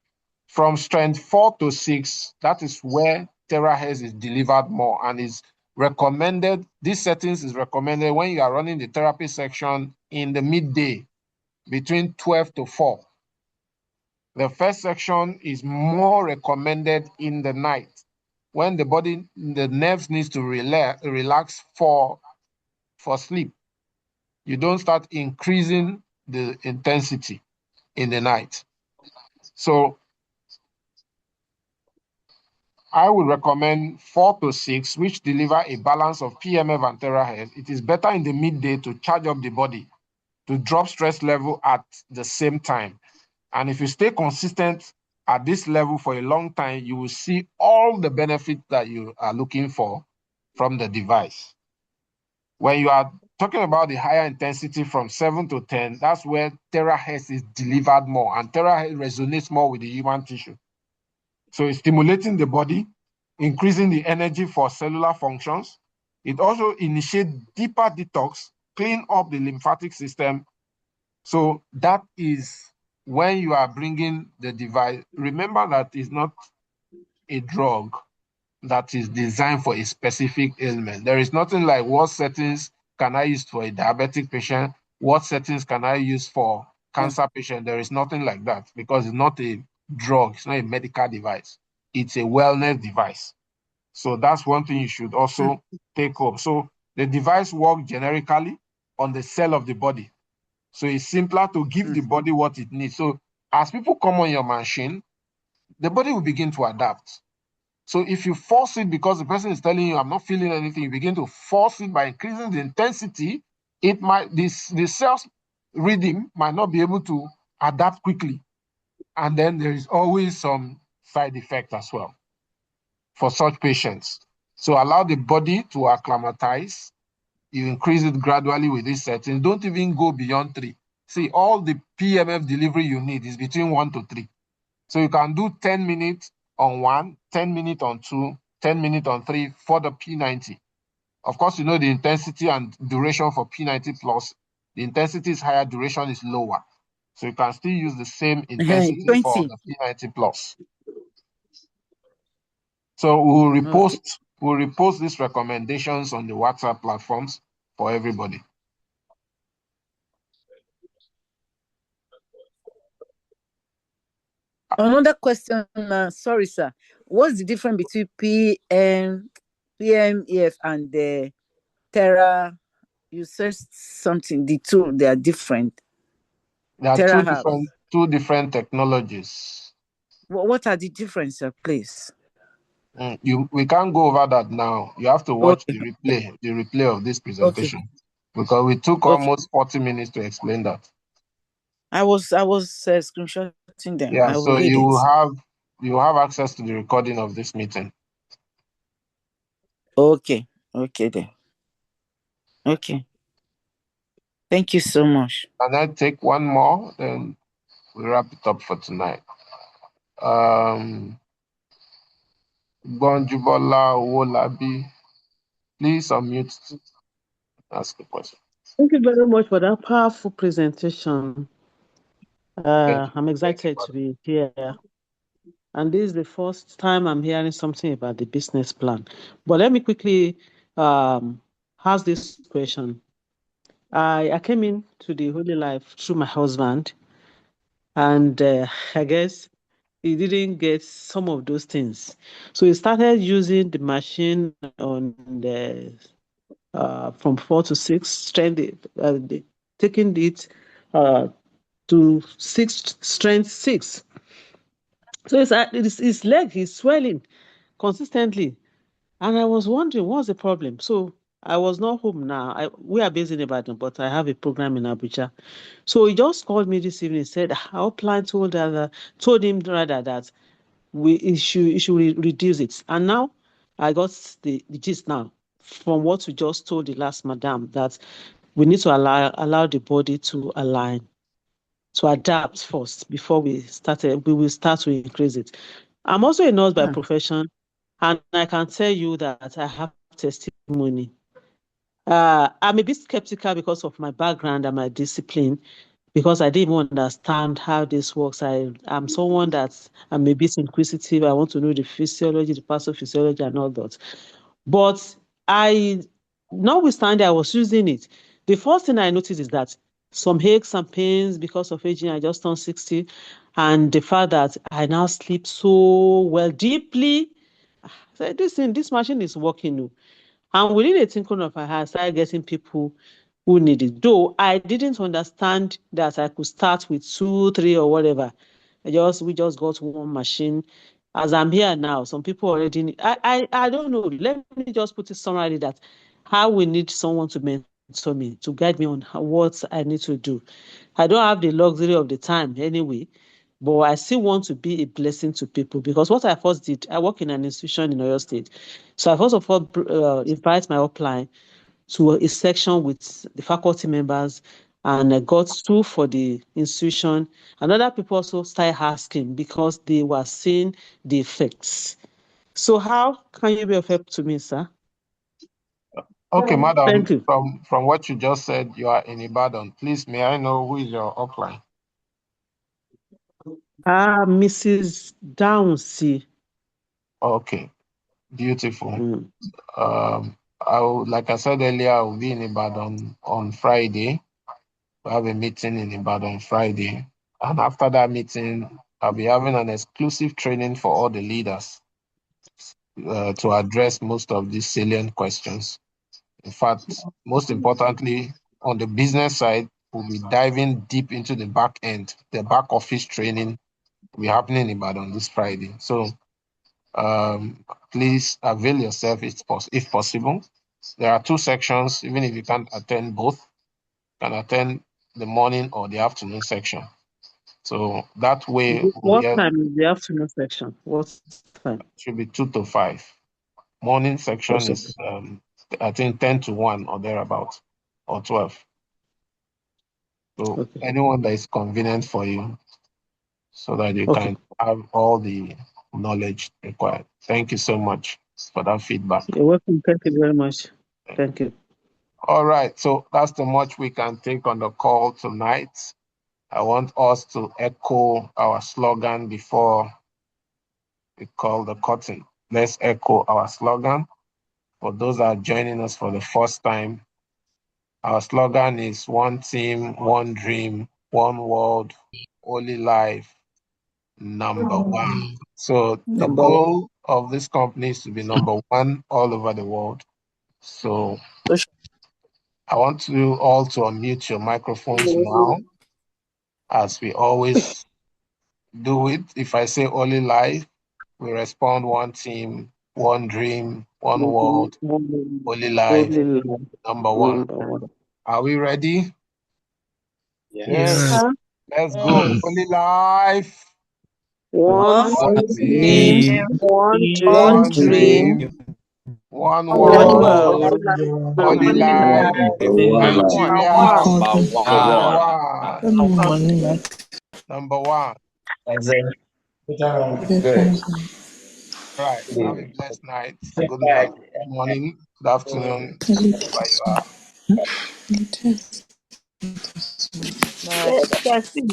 From strength 4 to 6, that is where terahertz is delivered more and is recommended. These settings is recommended when you are running the therapy section in the midday between 12 to 4. The first section is more recommended in the night when the body, the nerves needs to relax for sleep. You don't start increasing the intensity in the night. So I would recommend 4 to 6, which deliver a balance of PMF and terahertz. It is better in the midday to charge up the body, to drop stress level at the same time. And if you stay consistent at this level for a long time, you will see all the benefits that you are looking for from the device. When you are talking about the higher intensity from 7 to 10, that's where terahertz is delivered more, and terahertz resonates more with the human tissue. So it's stimulating the body, increasing the energy for cellular functions. It also initiates deeper detox, clean up the lymphatic system. So that is when you are bringing the device. Remember that it's not a drug that is designed for a specific ailment. There is nothing like what settings can I use for a diabetic patient, what settings can I use for cancer patient. There is nothing like that, because it's not a drug, it's not a medical device. It's a wellness device. So that's one thing you should also take up. So the device works generically on the cell of the body. So it's simpler to give the body what it needs. So as people come on your machine, the body will begin to adapt. So if you force it because the person is telling you, I'm not feeling anything, you begin to force it by increasing the intensity, it might, the cell's rhythm might not be able to adapt quickly. And then there is always some side effect as well for such patients. So allow the body to acclimatize. You increase it gradually with these settings. Don't even go beyond 3. See, all the PMF delivery you need is between 1 to 3. So you can do 10 minutes on 1, 10 minutes on 2, 10 minutes on 3 for the P90. Of course, you know the intensity and duration for P90 plus. The intensity is higher, duration is lower. So you can still use the same intensity for 20. the P90 plus. So we'll repost these recommendations on the WhatsApp platforms for everybody. Another question, sorry, sir. What's the difference between PMEF and the Terra? You said something, the two, they are different. There are Terahertz. two different technologies. What are the differences, please? We can't go over that now. You have to watch Okay. the replay of this Okay. presentation, because we took Okay. almost 40 minutes to explain that. I was screenshotting them. Yeah, I will so read it. you have access to the recording of this meeting. Okay. Okay then. Okay. Thank you so much. Can I take one more? Then we wrap it up for tonight. Bonjubola Owolabi, please unmute. Ask a question. Thank you very much for that powerful presentation. Thank you. I'm excited to be here. And this is the first time I'm hearing something about the business plan. But let me quickly ask this question. I came in to the Holy Life through my husband, And I guess he didn't get some of those things. So he started using the machine on the from 4 to 6 strength, taking it to six strength 6. So his leg is swelling consistently. And I was wondering, what's the problem? So I was not home now. We are based in Ibadan, but I have a program in Abuja. So he just called me this evening, said our plan told him rather that he should reduce it. And now I got the gist now from what we just told the last madam, that we need to allow the body to align, to adapt first before we will start to increase it. I'm also a nurse by profession, and I can tell you that I have testimony. I'm a bit skeptical because of my background and my discipline, because I didn't even understand how this works. I'm someone that I'm a bit inquisitive. I want to know the physiology, the pathophysiology, and all that. But notwithstanding, I was using it. The first thing I noticed is that some aches and pains because of aging. I just turned 60, and the fact that I now sleep so well deeply. I said, this machine is working. Oh. And within a twinkling of an eye, I started getting people who need it. Though I didn't understand that I could start with 2, 3, or whatever. We just got one machine. As I'm here now, some people already need, I don't know. Let me just put it summarily that how we need someone to mentor me, to guide me on what I need to do. I don't have the luxury of the time anyway, but I still want to be a blessing to people, because what I first did, I work in an institution in Oyo State. So I first of all invite my upline to a section with the faculty members, and I got two for the institution. And other people also started asking because they were seeing the effects. So how can you be of help to me, sir? Okay, Thank madam, you. from what you just said, you are in Ibadan. Please, may I know who is your upline? Mrs. Downsy. Okay, beautiful. Mm. Like I said earlier, I will be in Ibadan on Friday. We have a meeting in Ibadan Friday. And after that meeting, I'll be having an exclusive training for all the leaders to address most of these salient questions. In fact, most importantly, on the business side, we'll be diving deep into the back end. The back office training will be happening in Ibadan this Friday. So please avail yourself if possible. There are two sections. Even if you can't attend both, you can attend the morning or the afternoon section. So that way, What time is the afternoon section? What time? it should be 2 to 5. Morning section Also. is, I think, 10 to 1 or thereabout, or 12. So Okay. anyone that is convenient for you, so that you Okay. can have all the knowledge required. Thank you so much for that feedback. You're welcome. Thank you very much. Thank you. All right, so that's the much we can take on the call tonight. I want us to echo our slogan before we call the curtain. Let's echo our slogan. For those that are joining us for the first time, our slogan is one team, one dream, one world, Olylife, number one. So the Number one. goal of this company is to be number one all over the world. So I want you all to unmute your microphones now, as we always do it. If I say Olylife, we respond one team, one dream, one world, Olylife, Only number one. number one. Are we ready? Yes, Yes. sir. Let's go. Olylife, One One One one team, team, team, Name, one one one one dream, dream, dream, dream, one one one world, world, world, one number only one. Olylife, life, one. number Nigeria, one. Record. number one. Tell me money, man. Number one. Record. All right. Have a blessed night. Good night. Good morning. Good afternoon. Wherever you are. Tell me. Nice. You can see.